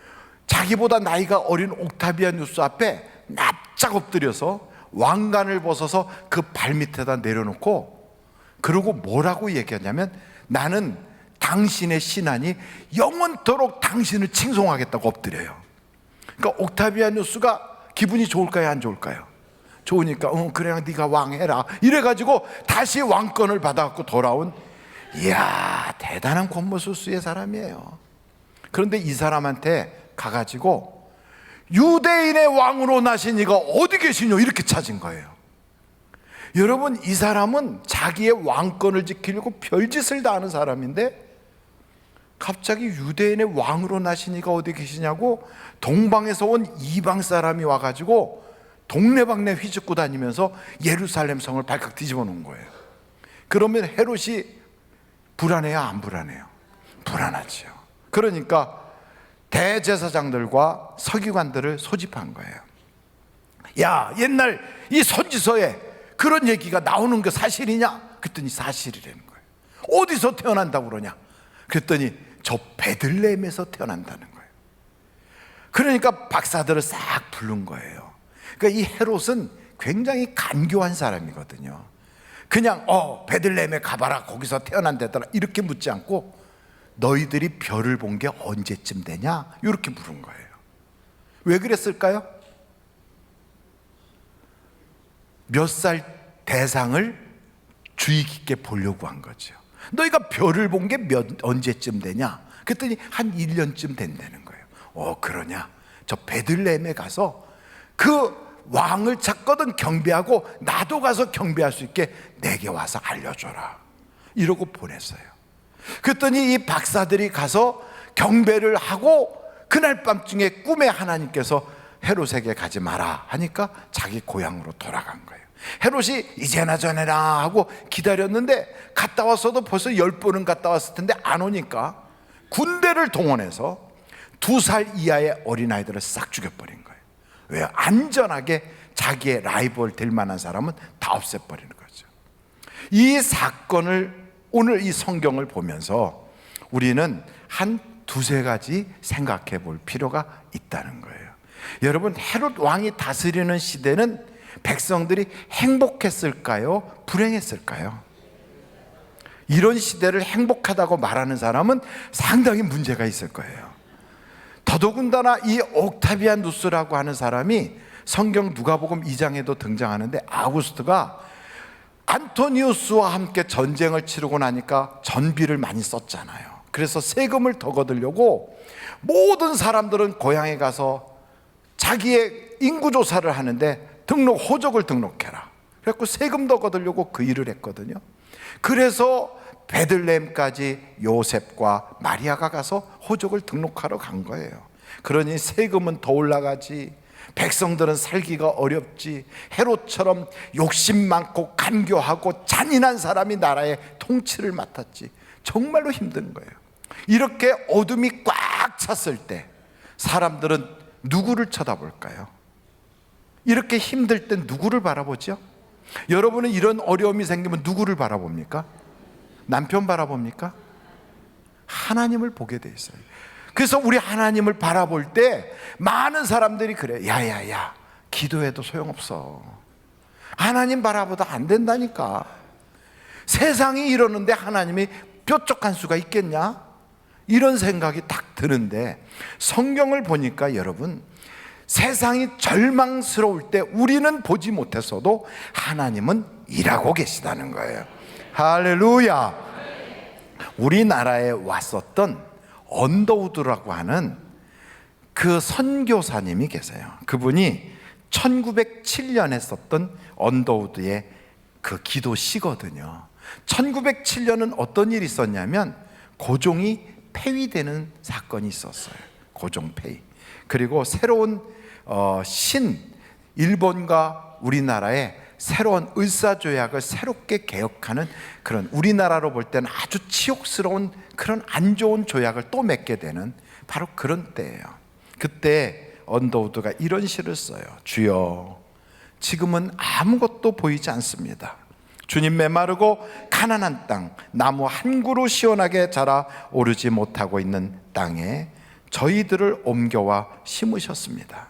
자기보다 나이가 어린 옥타비아누스 앞에 납작 엎드려서 왕관을 벗어서 그 발밑에다 내려놓고, 그리고 뭐라고 얘기하냐면, 나는 당신의 신하니 영원토록 당신을 칭송하겠다고 엎드려요. 그러니까 옥타비아누스가 기분이 좋을까요, 안 좋을까요? 좋으니까 그래, 네가 왕해라 이래가지고 다시 왕권을 받아갖고 돌아온, 이야, 대단한 권모술수의 사람이에요. 그런데 이 사람한테 가가지고 유대인의 왕으로 나신 이가 어디 계시뇨 이렇게 찾은 거예요. 여러분, 이 사람은 자기의 왕권을 지키려고 별짓을 다 하는 사람인데 갑자기 유대인의 왕으로 나신 이가 어디 계시냐고 동방에서 온 이방 사람이 와가지고 동네방네 휘젓고 다니면서 예루살렘 성을 발칵 뒤집어 놓은 거예요. 그러면 헤롯이 불안해요, 안 불안해요? 불안하죠. 그러니까 대제사장들과 서기관들을 소집한 거예요. 야, 옛날 이 선지서에 그런 얘기가 나오는 게 사실이냐? 그랬더니 사실이라는 거예요. 어디서 태어난다고 그러냐? 그랬더니 저 베들레헴에서 태어난다는 거예요. 그러니까 박사들을 싹 부른 거예요. 그러니까 이 헤롯은 굉장히 간교한 사람이거든요. 그냥 베들레헴에 가봐라, 거기서 태어난다더라 이렇게 묻지 않고, 너희들이 별을 본 게 언제쯤 되냐 이렇게 물은 거예요. 왜 그랬을까요? 몇 살 대상을 주의 깊게 보려고 한 거죠. 너희가 별을 본 게 언제쯤 되냐? 그랬더니 한 1년쯤 된다는 거예요. 그러냐? 저 베들레헴에 가서 그 왕을 찾거든 경배하고, 나도 가서 경배할 수 있게 내게 와서 알려줘라 이러고 보냈어요. 그랬더니 이 박사들이 가서 경배를 하고, 그날 밤중에 꿈에 하나님께서 헤롯에게 가지 마라 하니까 자기 고향으로 돌아간 거예요. 헤롯이 이제나 저내나 하고 기다렸는데, 갔다 왔어도 벌써 10번은 갔다 왔을 텐데 안 오니까 군대를 동원해서 2살 이하의 어린아이들을 싹 죽여버린 거예요. 왜요? 안전하게 자기의 라이벌 될 만한 사람은 다 없애버리는 거죠. 이 사건을 오늘 이 성경을 보면서 우리는 한 두세 가지 생각해 볼 필요가 있다는 거예요. 여러분, 헤롯 왕이 다스리는 시대는 백성들이 행복했을까요? 불행했을까요? 이런 시대를 행복하다고 말하는 사람은 상당히 문제가 있을 거예요. 더더군다나 이 옥타비아누스라고 하는 사람이 성경 누가복음 2장에도 등장하는데, 아우구스트가 안토니우스와 함께 전쟁을 치르고 나니까 전비를 많이 썼잖아요. 그래서 세금을 더 거두려고 모든 사람들은 고향에 가서 자기의 인구조사를 하는데 호적을 등록해라. 그래서 세금 더 거두려고 그 일을 했거든요. 그래서 베들레헴까지 요셉과 마리아가 가서 호적을 등록하러 간 거예요. 그러니 세금은 더 올라가지, 백성들은 살기가 어렵지, 헤롯처럼 욕심 많고 간교하고 잔인한 사람이 나라의 통치를 맡았지, 정말로 힘든 거예요. 이렇게 어둠이 꽉 찼을 때 사람들은 누구를 쳐다볼까요? 이렇게 힘들 땐 누구를 바라보죠? 여러분은 이런 어려움이 생기면 누구를 바라봅니까? 남편 바라봅니까? 하나님을 보게 돼 있어요. 그래서 우리 하나님을 바라볼 때 많은 사람들이 그래, 야야야, 기도해도 소용없어, 하나님 바라보다 안 된다니까. 세상이 이러는데 하나님이 뾰족한 수가 있겠냐? 이런 생각이 딱 드는데, 성경을 보니까 여러분, 세상이 절망스러울 때 우리는 보지 못했어도 하나님은 일하고 계시다는 거예요. 할렐루야. 우리나라에 왔었던 언더우드라고 하는 그 선교사님이 계세요. 그분이 1907년에 썼던 언더우드의 그 기도시거든요. 1907년은 어떤 일이 있었냐면 고종이 폐위되는 사건이 있었어요. 고종 폐위. 그리고 새로운 일본과 우리나라의 새로운 을사조약을 새롭게 개혁하는 그런, 우리나라로 볼 때는 아주 치욕스러운 그런 안 좋은 조약을 또 맺게 되는 바로 그런 때예요. 그때 언더우드가 이런 시를 써요. 주여, 지금은 아무것도 보이지 않습니다. 주님, 메마르고 가난한 땅, 나무 한 그루 시원하게 자라 오르지 못하고 있는 땅에 저희들을 옮겨와 심으셨습니다.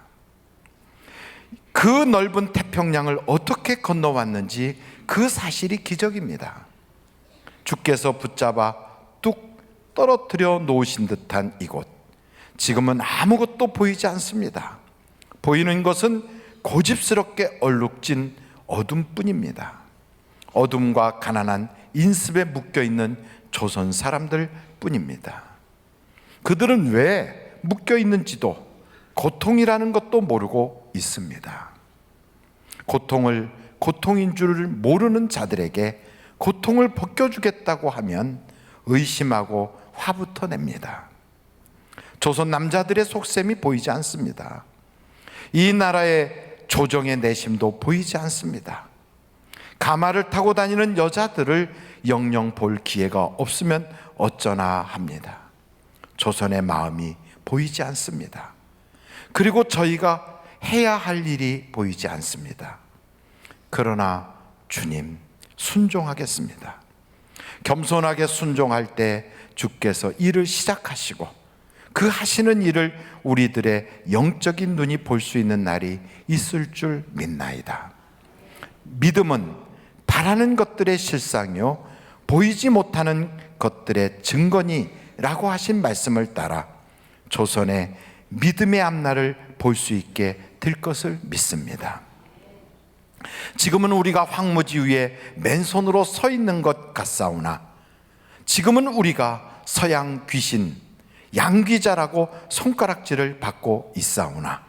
그 넓은 태평양을 어떻게 건너왔는지 그 사실이 기적입니다. 주께서 붙잡아 뚝 떨어뜨려 놓으신 듯한 이곳, 지금은 아무것도 보이지 않습니다. 보이는 것은 고집스럽게 얼룩진 어둠뿐입니다. 어둠과 가난한 인습에 묶여있는 조선 사람들 뿐입니다. 그들은 왜 묶여있는지도 고통이라는 것도 모르고 있습니다. 고통을 고통인 줄을 모르는 자들에게 고통을 벗겨주겠다고 하면 의심하고 화부터 냅니다. 조선 남자들의 속셈이 보이지 않습니다. 이 나라의 조정의 내심도 보이지 않습니다. 가마를 타고 다니는 여자들을 영영 볼 기회가 없으면 어쩌나 합니다. 조선의 마음이 보이지 않습니다. 그리고 저희가 해야 할 일이 보이지 않습니다. 그러나 주님, 순종하겠습니다. 겸손하게 순종할 때 주께서 일을 시작하시고 그 하시는 일을 우리들의 영적인 눈이 볼 수 있는 날이 있을 줄 믿나이다. 믿음은 바라는 것들의 실상이요 보이지 못하는 것들의 증거니라고 하신 말씀을 따라 조선의 믿음의 앞날을 볼 수 있게 될 것을 믿습니다. 지금은 우리가 황무지 위에 맨손으로 서 있는 것 같사오나 지금은 우리가 서양 귀신 양귀자라고 손가락질을 받고 있사오나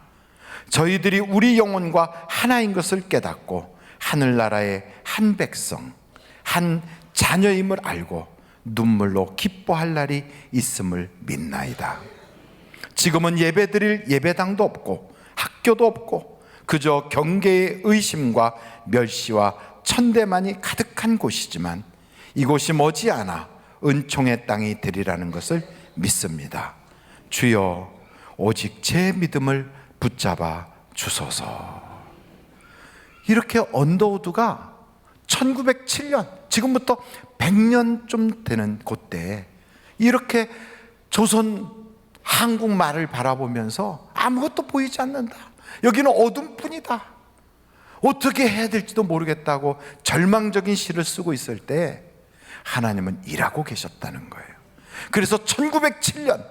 저희들이 우리 영혼과 하나인 것을 깨닫고 하늘나라의 한 백성, 한 자녀임을 알고 눈물로 기뻐할 날이 있음을 믿나이다. 지금은 예배드릴 예배당도 없고 학교도 없고 그저 경계의 의심과 멸시와 천대만이 가득한 곳이지만 이곳이 머지않아 은총의 땅이 되리라는 것을 믿습니다. 주여, 오직 제 믿음을 붙잡아 주소서. 이렇게 언더우드가 1907년, 지금부터 100년 되는 그때 이렇게 조선 한국말을 바라보면서 아무것도 보이지 않는다, 여기는 어둠뿐이다, 어떻게 해야 될지도 모르겠다고 절망적인 시를 쓰고 있을 때 하나님은 일하고 계셨다는 거예요. 그래서 1907년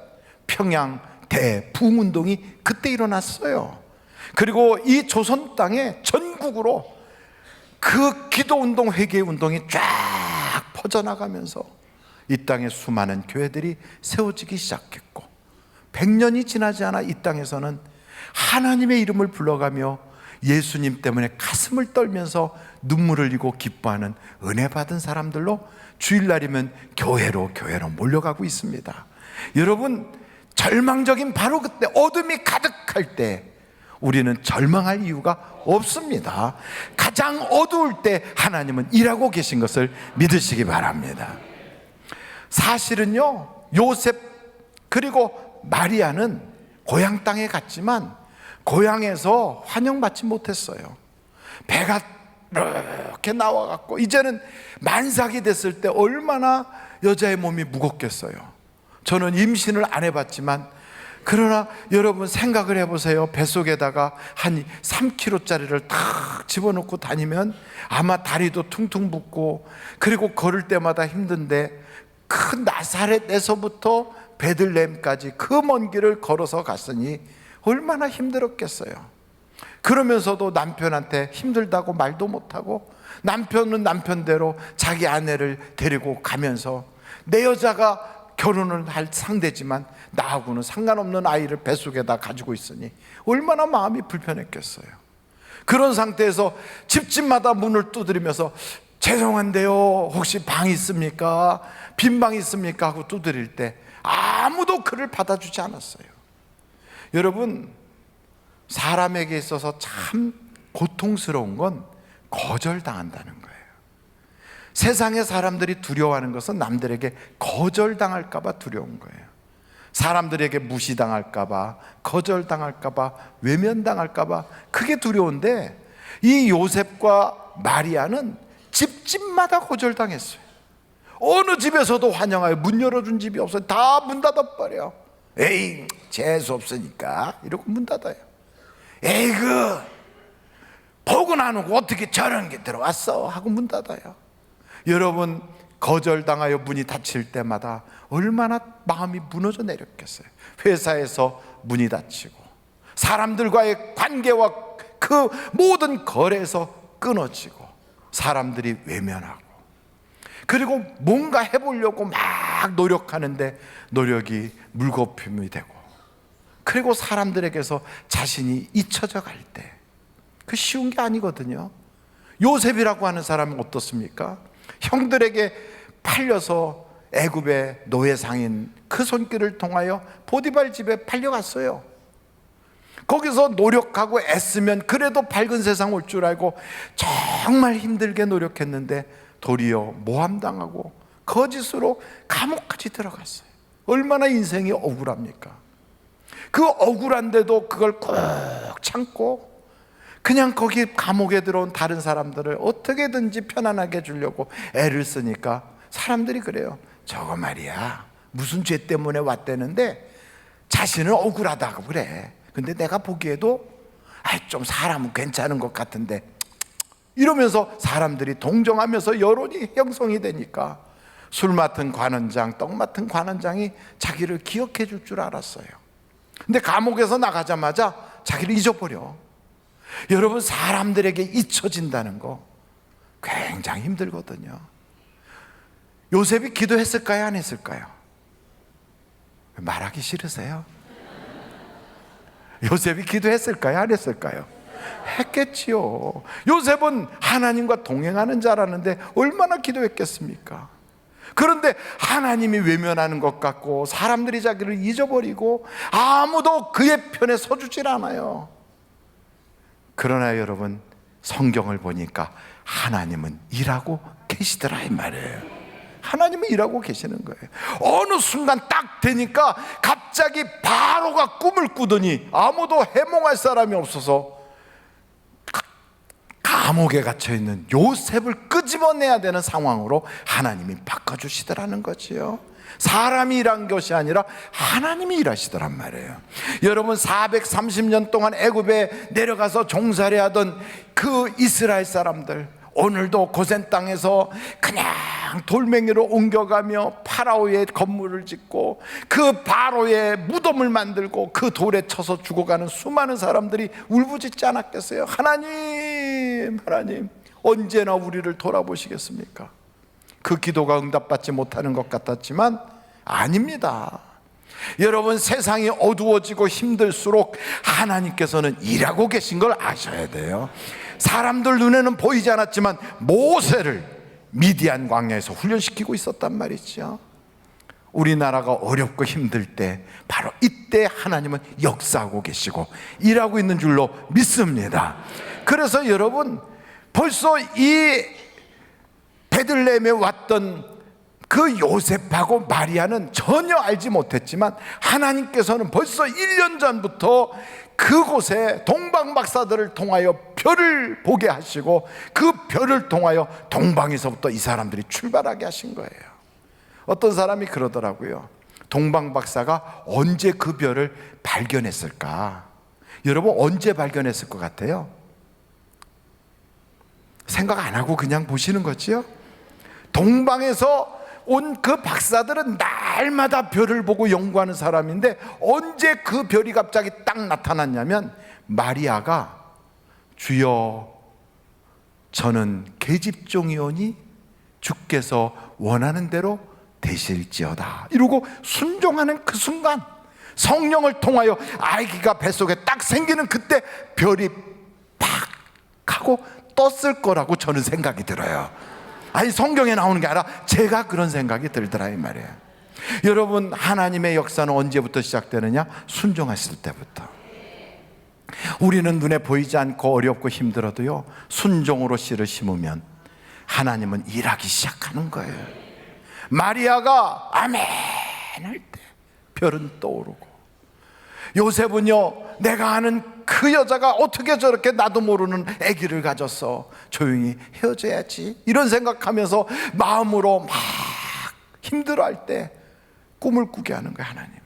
평양 대부흥운동이 그때 일어났어요. 그리고 이 조선 땅에 전국으로 그 기도운동, 회개운동이 쫙 퍼져나가면서 이 땅에 수많은 교회들이 세워지기 시작했고 100년이 지나지 않아 이 땅에서는 하나님의 이름을 불러가며 예수님 때문에 가슴을 떨면서 눈물을 흘리고 기뻐하는 은혜 받은 사람들로 주일날이면 교회로 몰려가고 있습니다. 여러분, 절망적인 바로 그때 어둠이 가득할 때 우리는 절망할 이유가 없습니다. 가장 어두울 때 하나님은 일하고 계신 것을 믿으시기 바랍니다. 사실은요, 요셉 그리고 마리아는 고향 땅에 갔지만 고향에서 환영받지 못했어요. 배가 이렇게 나와갖고 이제는 만삭이 됐을 때 얼마나 여자의 몸이 무겁겠어요. 저는 임신을 안 해봤지만 그러나 여러분 생각을 해보세요. 뱃속에다가 한 3kg짜리를 탁 집어넣고 다니면 아마 다리도 퉁퉁 붓고 그리고 걸을 때마다 힘든데 큰 나사렛에서부터 베들레헴까지 그 먼 길을 걸어서 갔으니 얼마나 힘들었겠어요. 그러면서도 남편한테 힘들다고 말도 못하고 남편은 남편대로 자기 아내를 데리고 가면서 내 여자가 결혼을 할 상대지만 나하고는 상관없는 아이를 뱃속에다 가지고 있으니 얼마나 마음이 불편했겠어요. 그런 상태에서 집집마다 문을 두드리면서 죄송한데요, 혹시 방 있습니까? 빈 방 있습니까? 하고 두드릴 때 아무도 그를 받아주지 않았어요. 여러분, 사람에게 있어서 참 고통스러운 건 거절당한다는 거예요. 세상의 사람들이 두려워하는 것은 남들에게 거절당할까 봐 두려운 거예요. 사람들에게 무시당할까 봐, 거절당할까 봐, 외면당할까 봐 그게 두려운데, 이 요셉과 마리아는 집집마다 거절당했어요. 어느 집에서도 환영하여 문 열어준 집이 없어요. 다 문 닫아버려. 에이, 재수 없으니까 이러고 문 닫아요. 에이그, 복은 안 오고 어떻게 저런 게 들어왔어 하고 문 닫아요. 여러분, 거절당하여 문이 닫힐 때마다 얼마나 마음이 무너져 내렸겠어요. 회사에서 문이 닫히고, 사람들과의 관계와 그 모든 거래에서 끊어지고, 사람들이 외면하고, 그리고 뭔가 해보려고 막 노력하는데 노력이 물거품이 되고, 그리고 사람들에게서 자신이 잊혀져 갈 때, 그 쉬운 게 아니거든요. 요셉이라고 하는 사람은 어떻습니까? 형들에게 팔려서 애굽의 노예상인 그 손길을 통하여 보디발 집에 팔려갔어요. 거기서 노력하고 애쓰면 그래도 밝은 세상 올 줄 알고 정말 힘들게 노력했는데 도리어 모함당하고 거짓으로 감옥까지 들어갔어요. 얼마나 인생이 억울합니까? 그 억울한데도 그걸 꼭 참고 그냥 거기 감옥에 들어온 다른 사람들을 어떻게든지 편안하게 해주려고 애를 쓰니까 사람들이 그래요. 저거 말이야, 무슨 죄 때문에 왔대는데 자신은 억울하다고 그래. 근데 내가 보기에도 좀 사람은 괜찮은 것 같은데, 이러면서 사람들이 동정하면서 여론이 형성이 되니까 술 맡은 관원장, 떡 맡은 관원장이 자기를 기억해 줄 줄 알았어요. 근데 감옥에서 나가자마자 자기를 잊어버려. 여러분, 사람들에게 잊혀진다는 거 굉장히 힘들거든요. 요셉이 기도했을까요? 안 했을까요? 말하기 싫으세요? 요셉이 기도했을까요? 안 했을까요? 했겠지요. 요셉은 하나님과 동행하는 자라는데 얼마나 기도했겠습니까? 그런데 하나님이 외면하는 것 같고 사람들이 자기를 잊어버리고 아무도 그의 편에 서주질 않아요. 그러나 여러분, 성경을 보니까 하나님은 일하고 계시더라 이 말이에요. 하나님은 일하고 계시는 거예요. 어느 순간 딱 되니까 갑자기 바로가 꿈을 꾸더니 아무도 해몽할 사람이 없어서 감옥에 갇혀있는 요셉을 끄집어내야 되는 상황으로 하나님이 바꿔주시더라는 거지요. 사람이 일한 것이 아니라 하나님이 일하시더란 말이에요. 여러분, 430년 동안 애굽에 내려가서 종살이 하던 그 이스라엘 사람들, 오늘도 고센 땅에서 그냥 돌멩이로 옮겨가며 파라오의 건물을 짓고 그 바로의 무덤을 만들고 그 돌에 쳐서 죽어가는 수많은 사람들이 울부짖지 않았겠어요? 하나님, 하나님, 언제나 우리를 돌아보시겠습니까? 그 기도가 응답받지 못하는 것 같았지만 아닙니다. 여러분, 세상이 어두워지고 힘들수록 하나님께서는 일하고 계신 걸 아셔야 돼요. 사람들 눈에는 보이지 않았지만 모세를 미디안 광야에서 훈련시키고 있었단 말이죠. 우리나라가 어렵고 힘들 때 바로 이때 하나님은 역사하고 계시고 일하고 있는 줄로 믿습니다. 그래서 여러분, 벌써 이 베들레헴에 왔던 그 요셉하고 마리아는 전혀 알지 못했지만 하나님께서는 벌써 1년 전부터 그곳에 동방박사들을 통하여 별을 보게 하시고 그 별을 통하여 동방에서부터 이 사람들이 출발하게 하신 거예요. 어떤 사람이 그러더라고요. 동방박사가 언제 그 별을 발견했을까? 여러분, 언제 발견했을 것 같아요? 생각 안 하고 그냥 보시는 거지요? 동방에서 온 그 박사들은 날마다 별을 보고 연구하는 사람인데 언제 그 별이 갑자기 딱 나타났냐면, 마리아가 주여 저는 계집종이오니 주께서 원하는 대로 되실지어다 이러고 순종하는 그 순간 성령을 통하여 아기가 뱃속에 딱 생기는 그때 별이 팍 하고 떴을 거라고 저는 생각이 들어요. 아니 성경에 나오는 게 아니라 제가 그런 생각이 들더라 이 말이에요. 여러분, 하나님의 역사는 언제부터 시작되느냐? 순종하실 때부터. 우리는 눈에 보이지 않고 어렵고 힘들어도요, 순종으로 씨를 심으면 하나님은 일하기 시작하는 거예요. 마리아가 아멘 할 때 별은 떠오르고, 요셉은요, 내가 아는 그 여자가 어떻게 저렇게 나도 모르는 아기를 가졌어, 조용히 헤어져야지 이런 생각하면서 마음으로 막 힘들어할 때 꿈을 꾸게 하는 거야 하나님이.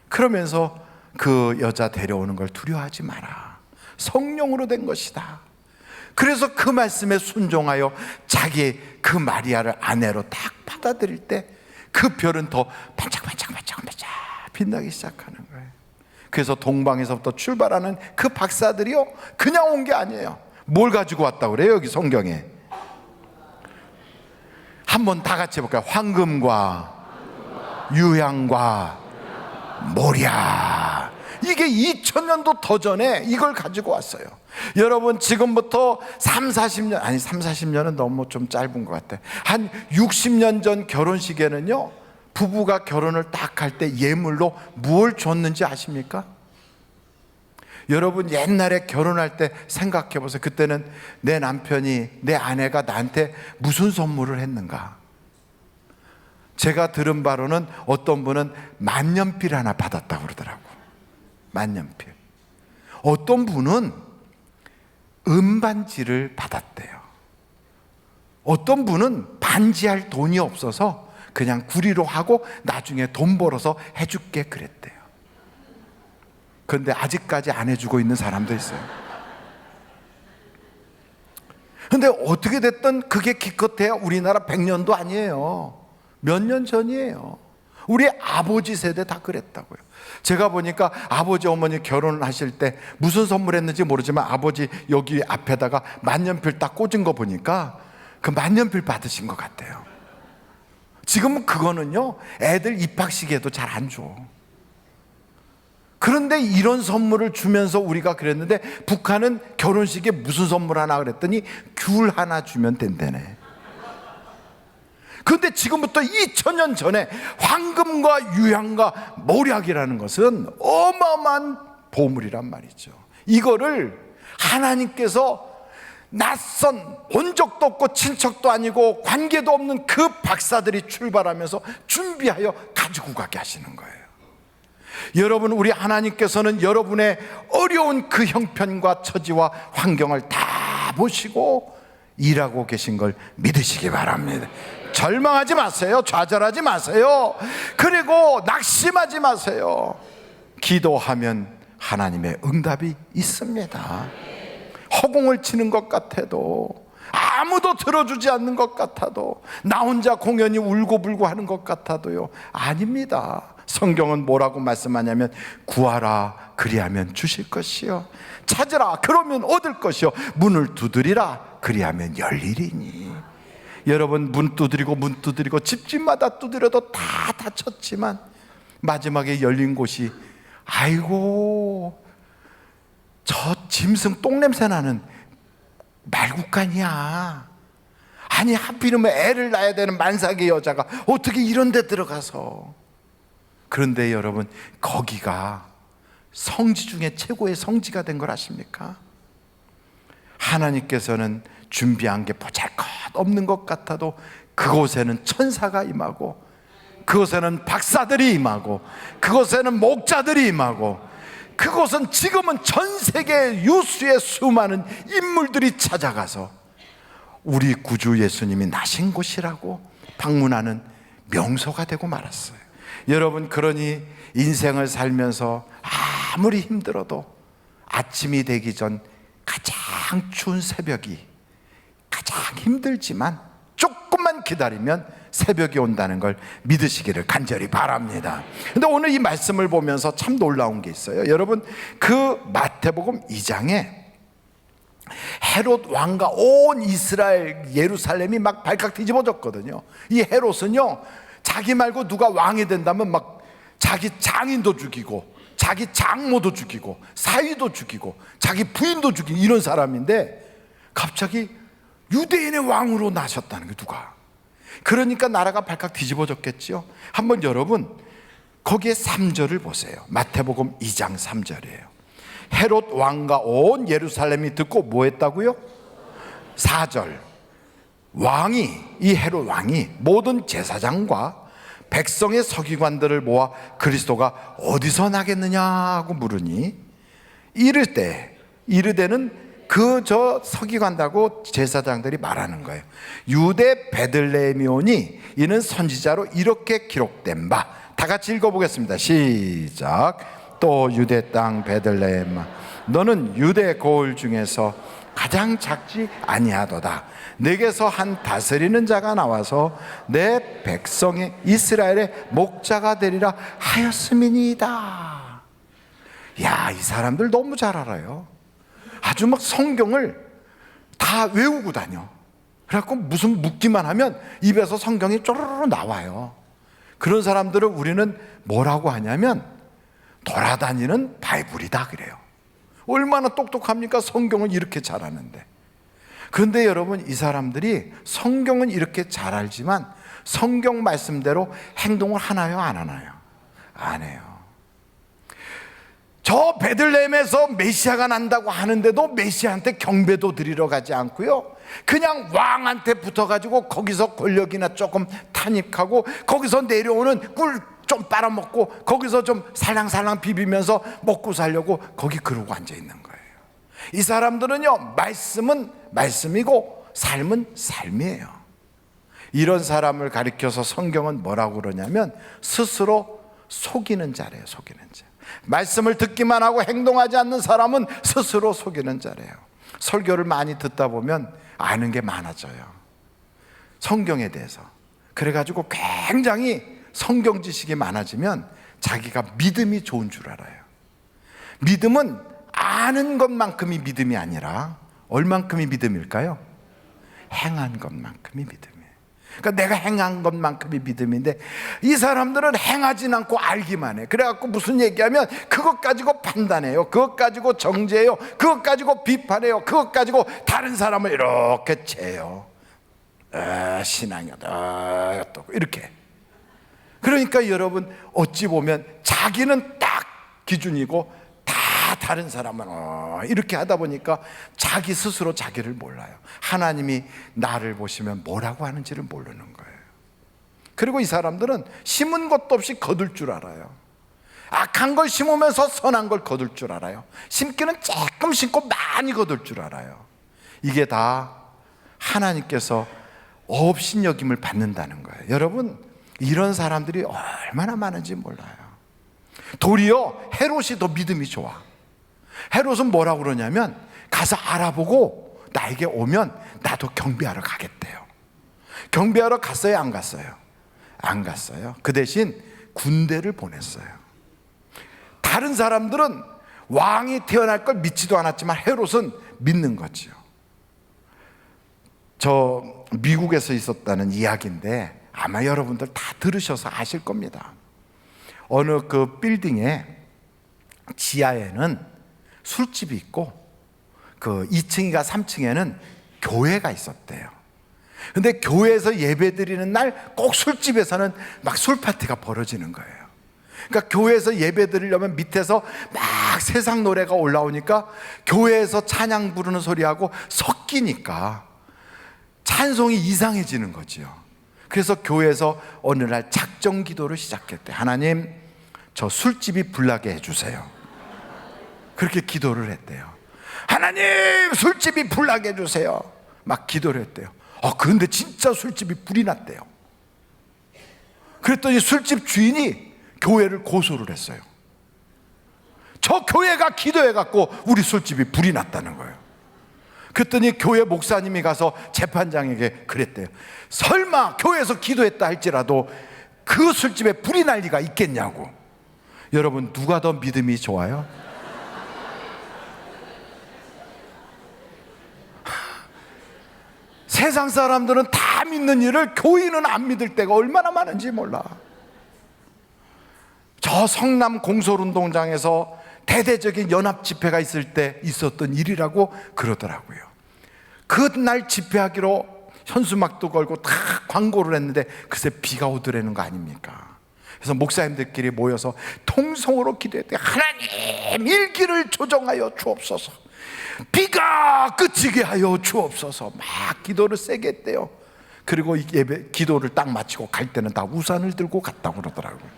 그러면서 그 여자 데려오는 걸 두려워하지 마라, 성령으로 된 것이다. 그래서 그 말씀에 순종하여 자기 그 마리아를 아내로 딱 받아들일 때 그 별은 더 반짝반짝반짝 빛나기 시작하는 거예요. 그래서 동방에서부터 출발하는 그 박사들이요, 그냥 온 게 아니에요. 뭘 가지고 왔다고 그래요? 여기 성경에 한번 다 같이 해볼까요? 황금과 유향과 모략. 이게 2000년도 더 전에 이걸 가지고 왔어요. 여러분, 지금부터 30-40년, 아니 30-40년은 너무 좀 짧은 것 같아. 한 60년 전 결혼식에는요, 부부가 결혼을 딱 할 때 예물로 무엇을 줬는지 아십니까? 여러분, 옛날에 결혼할 때 생각해 보세요. 그때는 내 남편이, 내 아내가 나한테 무슨 선물을 했는가? 제가 들은 바로는 어떤 분은 만년필 하나 받았다고 그러더라고. 만년필. 어떤 분은 은반지를 받았대요. 어떤 분은 반지할 돈이 없어서 그냥 구리로 하고 나중에 돈 벌어서 해줄게 그랬대요. 그런데 아직까지 안 해주고 있는 사람도 있어요. 근데 어떻게 됐든 그게 기껏해야 우리나라 100년도 아니에요. 몇 년 전이에요. 우리 아버지 세대 다 그랬다고요. 제가 보니까 아버지 어머니 결혼하실 때 무슨 선물했는지 모르지만 아버지 여기 앞에다가 만년필 딱 꽂은 거 보니까 그 만년필 받으신 것 같아요. 지금은 그거는요, 애들 입학식에도 잘 안 줘. 그런데 이런 선물을 주면서 우리가 그랬는데, 북한은 결혼식에 무슨 선물 하나 그랬더니 귤 하나 주면 된다네. 그런데 지금부터 2000년 전에 황금과 유향과 모략이라는 것은 어마어마한 보물이란 말이죠. 이거를 하나님께서 낯선, 본 적도 없고 친척도 아니고 관계도 없는 그 박사들이 출발하면서 준비하여 가지고 가게 하시는 거예요. 여러분, 우리 하나님께서는 여러분의 어려운 그 형편과 처지와 환경을 다 보시고 일하고 계신 걸 믿으시기 바랍니다. 절망하지 마세요. 좌절하지 마세요. 그리고 낙심하지 마세요. 기도하면 하나님의 응답이 있습니다. 허공을 치는 것 같아도, 아무도 들어주지 않는 것 같아도, 나 혼자 공연히 울고불고 하는 것 같아도요, 아닙니다. 성경은 뭐라고 말씀하냐면, 구하라 그리하면 주실 것이요, 찾으라 그러면 얻을 것이요, 문을 두드리라 그리하면 열리리니. 여러분, 문 두드리고 집집마다 두드려도 다 닫혔지만 마지막에 열린 곳이, 아이고 저 짐승 똥냄새 나는 말국간이야. 아니 하필이면 애를 낳아야 되는 만삭의 여자가 어떻게 이런 데 들어가서. 그런데 여러분, 거기가 성지 중에 최고의 성지가 된 걸 아십니까? 하나님께서는 준비한 게 보잘것 없는 것 같아도 그곳에는 천사가 임하고, 그곳에는 박사들이 임하고, 그곳에는 목자들이 임하고, 그곳은 지금은 전 세계 유수의 수많은 인물들이 찾아가서 우리 구주 예수님이 나신 곳이라고 방문하는 명소가 되고 말았어요. 여러분, 그러니 인생을 살면서 아무리 힘들어도 아침이 되기 전 가장 추운 새벽이 가장 힘들지만 조금만 기다리면 새벽이 온다는 걸 믿으시기를 간절히 바랍니다. 근데 오늘 이 말씀을 보면서 참 놀라운 게 있어요. 여러분, 그 마태복음 2장에 헤롯 왕과 온 이스라엘 예루살렘이 막 발칵 뒤집어졌거든요. 이 헤롯은요, 자기 말고 누가 왕이 된다면 막 자기 장인도 죽이고 자기 장모도 죽이고 사위도 죽이고 자기 부인도 죽이고 이런 사람인데 갑자기 유대인의 왕으로 나셨다는 게 누가? 그러니까 나라가 발칵 뒤집어졌겠지요. 한번 여러분 거기에 3절을 보세요. 마태복음 2장 3절이에요. 헤롯 왕과 온 예루살렘이 듣고 뭐 했다고요? 4절 왕이, 이 헤롯 왕이 모든 제사장과 백성의 서기관들을 모아 그리스도가 어디서 나겠느냐고 물으니 이르되는 그 저 서기관들하고 제사장들이 말하는 거예요. 유대 베들레헴이 오니 이는 선지자로 이렇게 기록된 바. 다 같이 읽어보겠습니다. 시작. 또 유대 땅 베들레헴아 너는 유대 고을 중에서 가장 작지 아니하도다. 내게서 한 다스리는 자가 나와서 내 백성의 이스라엘의 목자가 되리라 하였음이니이다. 야, 이 사람들 너무 잘 알아요. 아주 막 성경을 다 외우고 다녀. 그래갖고 무슨 묻기만 하면 입에서 성경이 쪼르르 나와요. 그런 사람들을 우리는 뭐라고 하냐면 돌아다니는 바이블이다 그래요. 얼마나 똑똑합니까? 성경을 이렇게 잘 아는데. 그런데 여러분, 이 사람들이 성경은 이렇게 잘 알지만 성경 말씀대로 행동을 하나요, 안 하나요? 안 해요. 저 베들레헴에서 메시아가 난다고 하는데도 메시아한테 경배도 드리러 가지 않고요, 그냥 왕한테 붙어가지고 거기서 권력이나 조금 탄입하고 거기서 내려오는 꿀 좀 빨아먹고 거기서 좀 살랑살랑 비비면서 먹고 살려고 거기 그러고 앉아 있는 거예요. 이 사람들은요, 말씀은 말씀이고 삶은 삶이에요. 이런 사람을 가리켜서 성경은 뭐라고 그러냐면 스스로 속이는 자래요. 속이는 자. 말씀을 듣기만 하고 행동하지 않는 사람은 스스로 속이는 자래요. 설교를 많이 듣다 보면 아는 게 많아져요, 성경에 대해서. 그래가지고 굉장히 성경 지식이 많아지면 자기가 믿음이 좋은 줄 알아요. 믿음은 아는 것만큼이 믿음이 아니라 얼만큼이 믿음일까요? 행한 것만큼이 믿음이에요. 그러니까 내가 행한 것만큼이 믿음인데 이 사람들은 행하진 않고 알기만 해. 그래갖고 무슨 얘기하면 그것 가지고 판단해요, 그것 가지고 정죄해요, 그것 가지고 비판해요, 그것 가지고 다른 사람을 이렇게 재요. 신앙이다 또 이렇게. 그러니까 여러분, 어찌 보면 자기는 딱 기준이고 다 다른 사람은 이렇게 하다 보니까 자기 스스로 자기를 몰라요. 하나님이 나를 보시면 뭐라고 하는지를 모르는 거예요. 그리고 이 사람들은 심은 것도 없이 거둘 줄 알아요. 악한 걸 심으면서 선한 걸 거둘 줄 알아요. 심기는 조금 심고 많이 거둘 줄 알아요. 이게 다 하나님께서 업신여김을 받는다는 거예요. 여러분, 이런 사람들이 얼마나 많은지 몰라요. 도리어 헤롯이 더 믿음이 좋아. 헤롯은 뭐라고 그러냐면 가서 알아보고 나에게 오면 나도 경배하러 가겠대요. 경배하러 갔어요, 안 갔어요? 안 갔어요. 그 대신 군대를 보냈어요. 다른 사람들은 왕이 태어날 걸 믿지도 않았지만 헤롯은 믿는 거지요. 저 미국에서 있었다는 이야기인데 아마 여러분들 다 들으셔서 아실 겁니다. 어느 그 빌딩에 지하에는 술집이 있고 그 2층이가 3층에는 교회가 있었대요. 근데 교회에서 예배 드리는 날 꼭 술집에서는 막 술 파티가 벌어지는 거예요. 그러니까 교회에서 예배 드리려면 밑에서 막 세상 노래가 올라오니까 교회에서 찬양 부르는 소리하고 섞이니까 찬송이 이상해지는 거지요. 그래서 교회에서 어느 날 작정 기도를 시작했대. 하나님, 저 술집이 불나게 해주세요. 그렇게 기도를 했대요. 하나님, 술집이 불나게 해주세요. 막 기도를 했대요. 그런데 진짜 술집이 불이 났대요. 그랬더니 술집 주인이 교회를 고소를 했어요. 저 교회가 기도해갖고 우리 술집이 불이 났다는 거예요. 그랬더니 교회 목사님이 가서 재판장에게 그랬대요. 설마 교회에서 기도했다 할지라도 그 술집에 불이 날 리가 있겠냐고. 여러분, 누가 더 믿음이 좋아요? 세상 사람들은 다 믿는 일을 교인은 안 믿을 때가 얼마나 많은지 몰라. 저 성남 공설운동장에서 대대적인 연합 집회가 있을 때 있었던 일이라고 그러더라고요. 그날 집회하기로 현수막도 걸고 다 광고를 했는데 글쎄 비가 오더라는 거 아닙니까? 그래서 목사님들끼리 모여서 통성으로 기도했대요. 하나님, 일기를 조정하여 주옵소서, 비가 그치게 하여 주옵소서. 막 기도를 세게 했대요. 그리고 예배 기도를 딱 마치고 갈 때는 다 우산을 들고 갔다고 그러더라고요.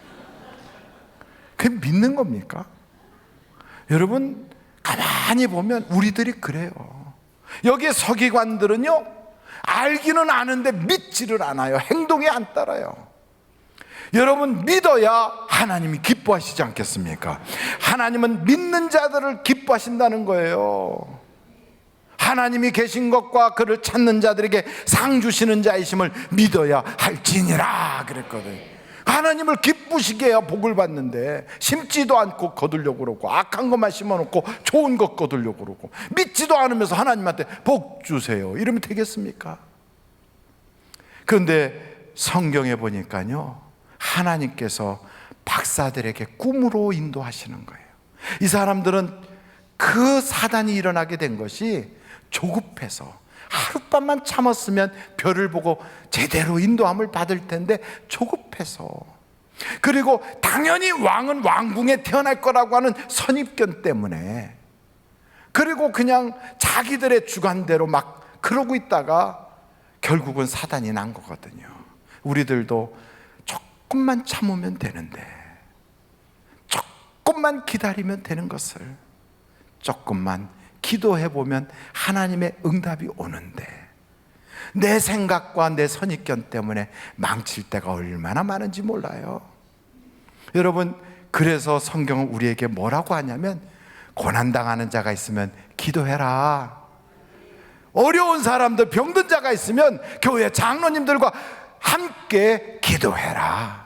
그게 믿는 겁니까? 여러분, 가만히 보면 우리들이 그래요. 여기에 서기관들은요, 알기는 아는데 믿지를 않아요. 행동에 안 따라요. 여러분, 믿어야 하나님이 기뻐하시지 않겠습니까? 하나님은 믿는 자들을 기뻐하신다는 거예요. 하나님이 계신 것과 그를 찾는 자들에게 상 주시는 자이심을 믿어야 할지니라 그랬거든요. 하나님을 기쁘시게 해야 복을 받는데 심지도 않고 거두려고 그러고, 악한 것만 심어놓고 좋은 것 거두려고 그러고, 믿지도 않으면서 하나님한테 복 주세요 이러면 되겠습니까? 그런데 성경에 보니까요, 하나님께서 박사들에게 꿈으로 인도하시는 거예요. 이 사람들은 그 사단이 일어나게 된 것이 조급해서, 하룻밤만 참았으면 별을 보고 제대로 인도함을 받을 텐데 조급해서, 그리고 당연히 왕은 왕궁에 태어날 거라고 하는 선입견 때문에, 그리고 그냥 자기들의 주관대로 막 그러고 있다가 결국은 사단이 난 거거든요. 우리들도 조금만 참으면 되는데, 조금만 기다리면 되는 것을 조금만 기도해보면 하나님의 응답이 오는데, 내 생각과 내 선입견 때문에 망칠 때가 얼마나 많은지 몰라요. 여러분, 그래서 성경은 우리에게 뭐라고 하냐면, 고난당하는 자가 있으면 기도해라. 어려운 사람들, 병든 자가 있으면 교회 장로님들과 함께 기도해라.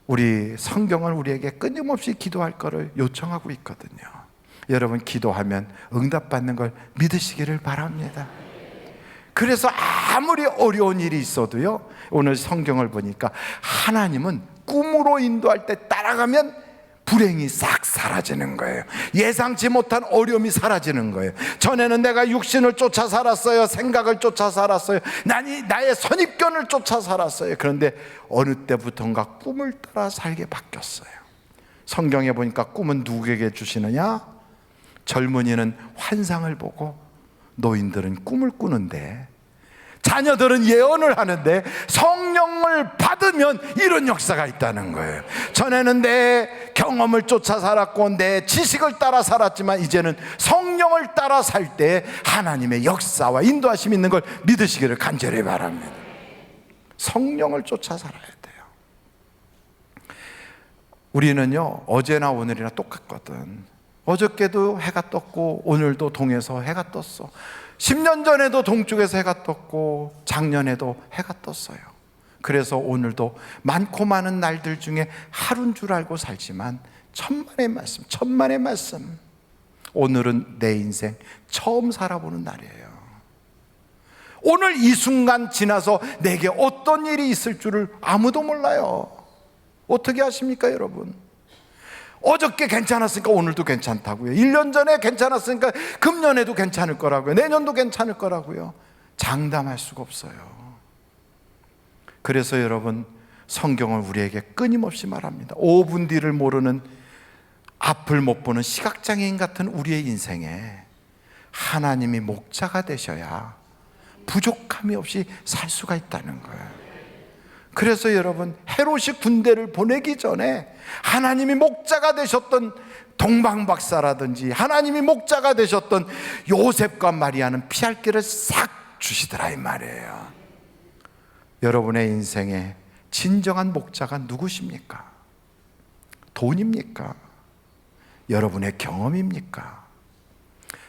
우리 성경은 우리에게 끊임없이 기도할 것을 요청하고 있거든요. 여러분, 기도하면 응답받는 걸 믿으시기를 바랍니다. 그래서 아무리 어려운 일이 있어도요, 오늘 성경을 보니까 하나님은 꿈으로 인도할 때 따라가면 불행이 싹 사라지는 거예요. 예상치 못한 어려움이 사라지는 거예요. 전에는 내가 육신을 쫓아 살았어요. 생각을 쫓아 살았어요. 나의 선입견을 쫓아 살았어요. 그런데 어느 때부턴가 꿈을 따라 살게 바뀌었어요. 성경에 보니까 꿈은 누구에게 주시느냐? 젊은이는 환상을 보고 노인들은 꿈을 꾸는데, 자녀들은 예언을 하는데, 성령을 받으면 이런 역사가 있다는 거예요. 전에는 내 경험을 쫓아 살았고 내 지식을 따라 살았지만, 이제는 성령을 따라 살 때 하나님의 역사와 인도하심이 있는 걸 믿으시기를 간절히 바랍니다. 성령을 쫓아 살아야 돼요. 우리는요, 어제나 오늘이나 똑같거든. 어저께도 해가 떴고 오늘도 동에서 해가 떴어. 10년 전에도 동쪽에서 해가 떴고 작년에도 해가 떴어요. 그래서 오늘도 많고 많은 날들 중에 하루인 줄 알고 살지만 천만의 말씀. 오늘은 내 인생 처음 살아보는 날이에요. 오늘 이 순간 지나서 내게 어떤 일이 있을 줄을 아무도 몰라요. 어떻게 아십니까, 여러분? 어저께 괜찮았으니까 오늘도 괜찮다고요. 1년 전에 괜찮았으니까 금년에도 괜찮을 거라고요. 내년도 괜찮을 거라고요. 장담할 수가 없어요. 그래서 여러분, 성경은 우리에게 끊임없이 말합니다. 5분 뒤를 모르는, 앞을 못 보는 시각장애인 같은 우리의 인생에 하나님이 목자가 되셔야 부족함이 없이 살 수가 있다는 거예요. 그래서 여러분, 헤롯이 군대를 보내기 전에 하나님이 목자가 되셨던 동방박사라든지 하나님이 목자가 되셨던 요셉과 마리아는 피할 길을 싹 주시더라 이 말이에요. 여러분의 인생에 진정한 목자가 누구십니까? 돈입니까? 여러분의 경험입니까?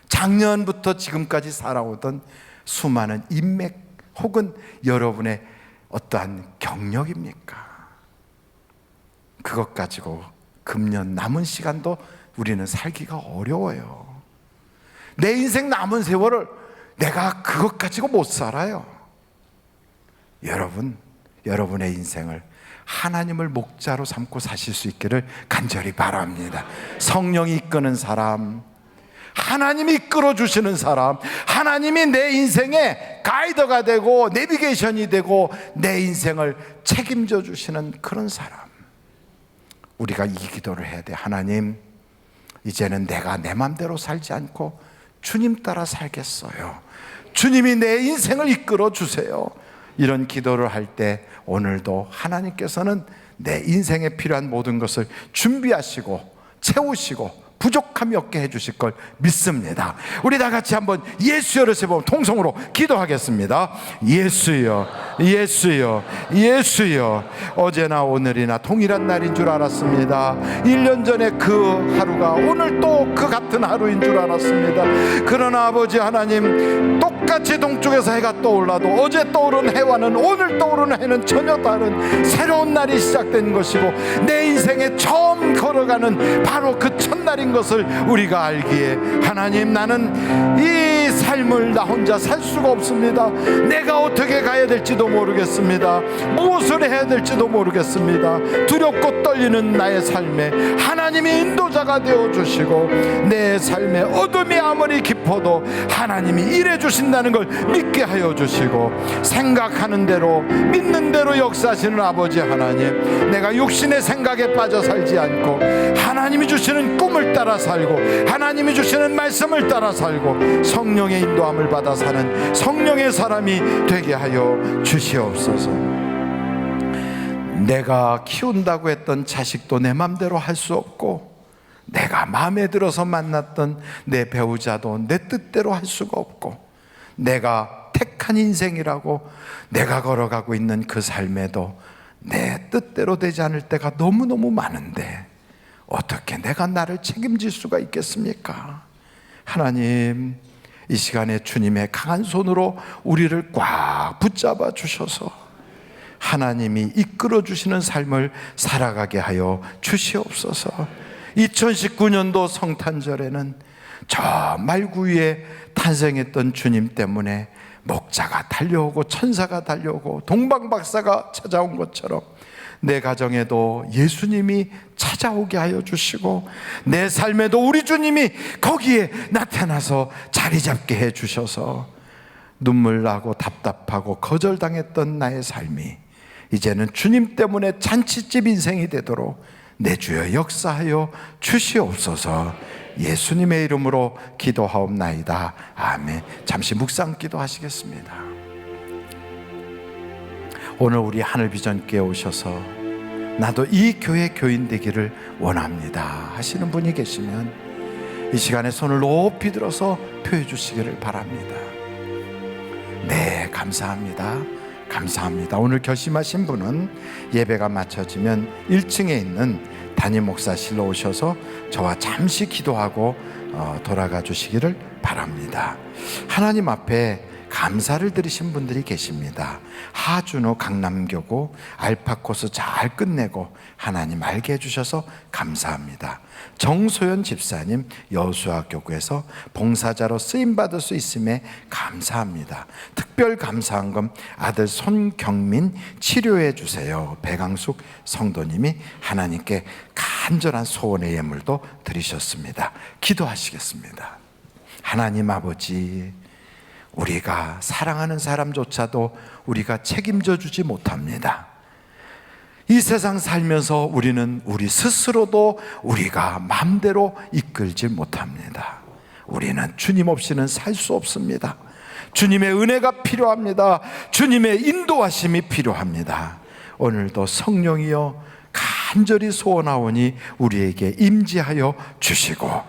작년부터 지금까지 살아오던 수많은 인맥 혹은 여러분의 어떠한 경력입니까? 그것 가지고 금년 남은 시간도 우리는 살기가 어려워요. 내 인생 남은 세월을 내가 그것 가지고 못 살아요. 여러분, 여러분의 인생을 하나님을 목자로 삼고 사실 수 있기를 간절히 바랍니다. 성령이 이끄는 사람, 하나님이 이끌어 주시는 사람, 하나님이 내 인생의 가이드가 되고 내비게이션이 되고 내 인생을 책임져 주시는 그런 사람. 우리가 이 기도를 해야 돼. 하나님, 이제는 내가 내 맘대로 살지 않고 주님 따라 살겠어요. 주님이 내 인생을 이끌어 주세요. 이런 기도를 할 때 오늘도 하나님께서는 내 인생에 필요한 모든 것을 준비하시고 채우시고 부족함이 없게 해주실 걸 믿습니다. 우리 다 같이 한번 예수여를 세 번 통성으로 기도하겠습니다. 예수여, 예수여, 예수여. 어제나 오늘이나 동일한 날인 줄 알았습니다. 1년 전에 그 하루가 오늘 또 그 같은 하루인 줄 알았습니다. 그러나 아버지 하나님, 똑같이 동쪽에서 해가 떠올라도 어제 떠오른 해와는 오늘 떠오르는 해는 전혀 다른 새로운 날이 시작된 것이고, 내 인생에 처음 걸어가는 바로 그 첫날인 것을 우리가 알기에, 하나님, 나는 이 삶을 나 혼자 살 수가 없습니다. 내가 어떻게 가야 될지도 모르겠습니다. 무엇을 해야 될지도 모르겠습니다. 두렵고 떨리는 나의 삶에 하나님이 인도자가 되어주시고, 내 삶에 어둠이 아무리 깊어도 하나님이 일해 주신다는 걸 믿게 하여 주시고, 생각하는 대로 믿는 대로 역사하시는 아버지 하나님, 내가 육신의 생각에 빠져 살지 않고 하나님이 주시는 꿈을 따라 살고 하나님이 주시는 말씀을 따라 살고 성령의 인도함을 받아 사는 성령의 사람이 되게 하여 주시옵소서. 내가 키운다고 했던 자식도 내 맘대로 할 수 없고, 내가 마음에 들어서 만났던 내 배우자도 내 뜻대로 할 수가 없고, 내가 택한 인생이라고 내가 걸어가고 있는 그 삶에도 내 뜻대로 되지 않을 때가 너무너무 많은데 어떻게 내가 나를 책임질 수가 있겠습니까? 하나님, 이 시간에 주님의 강한 손으로 우리를 꽉 붙잡아 주셔서 하나님이 이끌어 주시는 삶을 살아가게 하여 주시옵소서. 2019년도 성탄절에는 저 말구 위에 탄생했던 주님 때문에 목자가 달려오고 천사가 달려오고 동방박사가 찾아온 것처럼 내 가정에도 예수님이 찾아오게 하여 주시고, 내 삶에도 우리 주님이 거기에 나타나서 자리 잡게 해 주셔서 눈물 나고 답답하고 거절당했던 나의 삶이 이제는 주님 때문에 잔치집 인생이 되도록 내 주여 역사하여 주시옵소서. 예수님의 이름으로 기도하옵나이다. 아멘. 잠시 묵상 기도하시겠습니다. 오늘 우리 하늘비전교회 오셔서 나도 이 교회 교인 되기를 원합니다 하시는 분이 계시면 이 시간에 손을 높이 들어서 표해 주시기를 바랍니다. 네, 감사합니다. 감사합니다. 오늘 결심하신 분은 예배가 마쳐지면 1층에 있는 담임 목사실로 오셔서 저와 잠시 기도하고 돌아가 주시기를 바랍니다. 하나님 앞에 감사를 드리신 분들이 계십니다. 하준호 강남교구 알파 코스 잘 끝내고 하나님 알게 해주셔서 감사합니다. 정소연 집사님 여수학교구에서 봉사자로 쓰임받을 수 있음에 감사합니다. 특별 감사한 건 아들 손경민 치료해 주세요. 배강숙 성도님이 하나님께 간절한 소원의 예물도 드리셨습니다. 기도하시겠습니다. 하나님 아버지, 우리가 사랑하는 사람조차도 우리가 책임져 주지 못합니다. 이 세상 살면서 우리는 우리 스스로도 우리가 마음대로 이끌지 못합니다. 우리는 주님 없이는 살 수 없습니다. 주님의 은혜가 필요합니다. 주님의 인도하심이 필요합니다. 오늘도 성령이여 간절히 소원하오니 우리에게 임재하여 주시고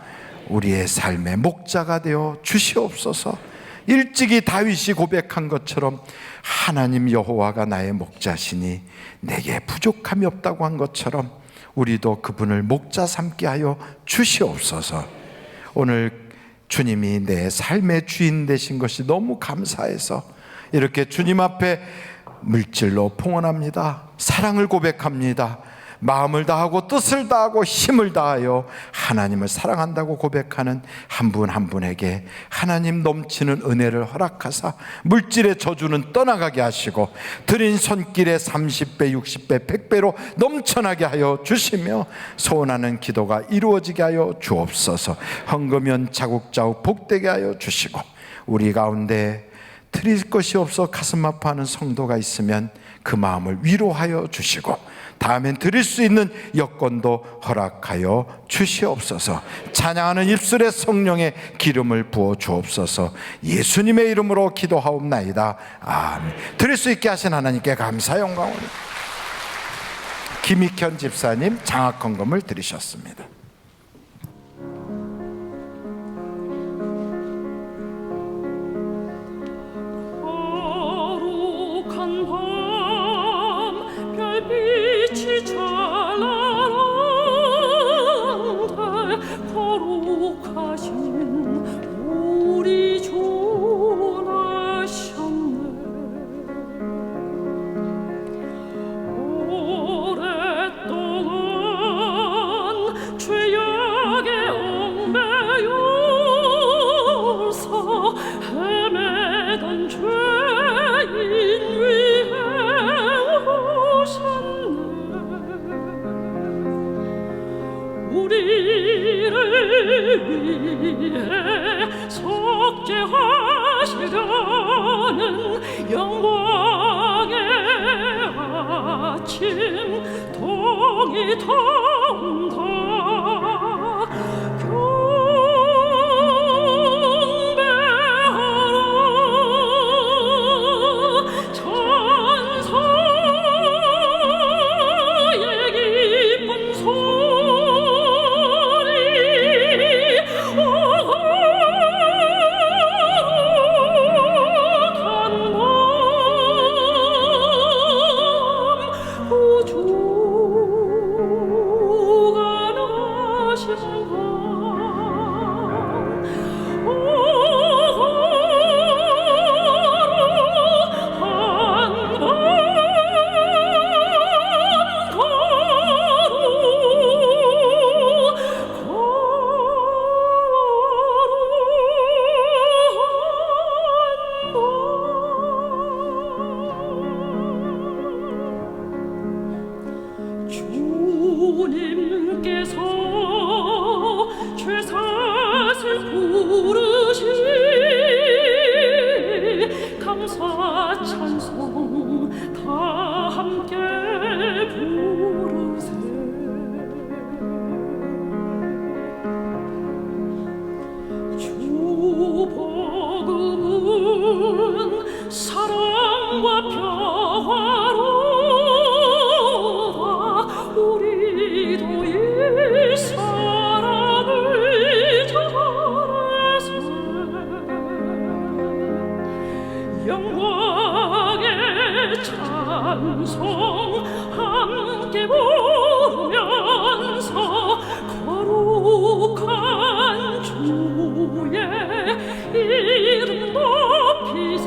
우리의 삶의 목자가 되어 주시옵소서. 일찍이 다윗이 고백한 것처럼 하나님 여호와가 나의 목자시니 내게 부족함이 없다고 한 것처럼 우리도 그분을 목자 삼게 하여 주시옵소서. 오늘 주님이 내 삶의 주인 되신 것이 너무 감사해서 이렇게 주님 앞에 물질로 봉헌합니다. 사랑을 고백합니다. 마음을 다하고 뜻을 다하고 힘을 다하여 하나님을 사랑한다고 고백하는 한 분 한 분에게 하나님 넘치는 은혜를 허락하사 물질의 저주는 떠나가게 하시고 드린 손길에 30배, 60배, 100배로 넘쳐나게 하여 주시며 소원하는 기도가 이루어지게 하여 주옵소서. 헌금연 자국자국 복되게 하여 주시고 우리 가운데 드릴 것이 없어 가슴 아파하는 성도가 있으면 그 마음을 위로하여 주시고 다음엔 드릴 수 있는 여건도 허락하여 주시옵소서. 찬양하는 입술에 성령의 기름을 부어 주옵소서. 예수님의 이름으로 기도하옵나이다. 아멘. 드릴 수 있게 하신 하나님께 감사 영광을. 김익현 집사님 장학 헌금을 드리셨습니다. 거룩한 밤 별빛이 찬란한데 거룩하신 우리 주 나셨네. 오랫동안 죄악에 얽매여서 헤매던 죄인 위해 오셨네. 우리를 위해 속죄하시려는 영광의 아침 동이 타온다. 경배하라 천사의 기쁜 소리. 주님께서 죄사슬 부르시 감사 찬송 다 함께 부르세. 주 복음은 사랑과 평화로 우리도 이 사랑을 전하세. 영광의 찬송 함께 부르면서 거룩한 주의 이름 높이세.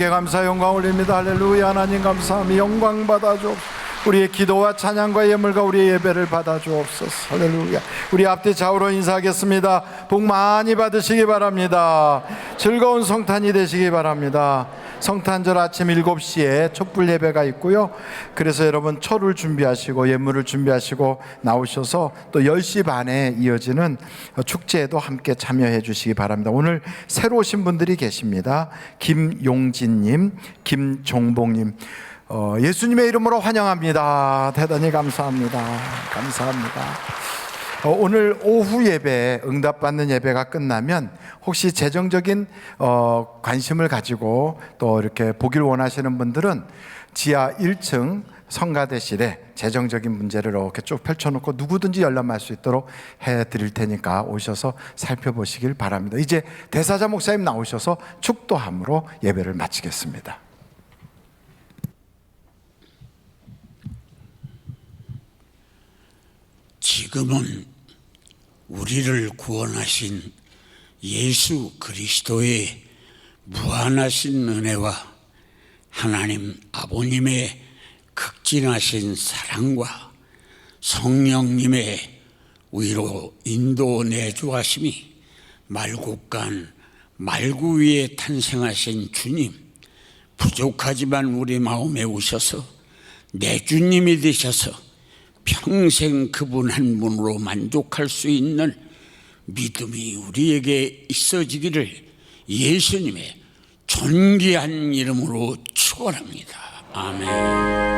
하나님께 감사 영광 올립니다. 할렐루야. 하나님 감사합니다. 영광 받아주옵소서. 우리의 기도와 찬양과 예물과 우리의 예배를 받아주옵소서. 할렐루야. 우리 앞뒤 좌우로 인사하겠습니다. 복 많이 받으시기 바랍니다. 즐거운 성탄이 되시기 바랍니다. 성탄절 아침 7시에 촛불 예배가 있고요. 그래서 여러분 초를 준비하시고 예물을 준비하시고 나오셔서 또 10시 반에 이어지는 축제에도 함께 참여해 주시기 바랍니다. 오늘 새로 오신 분들이 계십니다. 김용진님, 김종봉님, 예수님의 이름으로 환영합니다. 대단히 감사합니다. 감사합니다. 오늘 오후 예배, 응답받는 예배가 끝나면 혹시 재정적인 관심을 가지고 또 이렇게 보길 원하시는 분들은 지하 1층 성가대실에 재정적인 문제를 이렇게 쭉 펼쳐놓고 누구든지 열람할 수 있도록 해드릴 테니까 오셔서 살펴보시길 바랍니다. 이제 대사자 목사님 나오셔서 축도함으로 예배를 마치겠습니다. 지금은 우리를 구원하신 예수 그리스도의 무한하신 은혜와 하나님 아버님의 극진하신 사랑과 성령님의 위로 인도 내주하심이 말국간 말구 위에 탄생하신 주님, 부족하지만 우리 마음에 오셔서 내 주님이 되셔서 평생 그분 한 분으로 만족할 수 있는 믿음이 우리에게 있어지기를 예수님의 존귀한 이름으로 축원합니다. 아멘.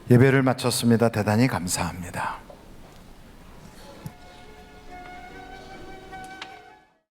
예배를 마쳤습니다. 대단히 감사합니다.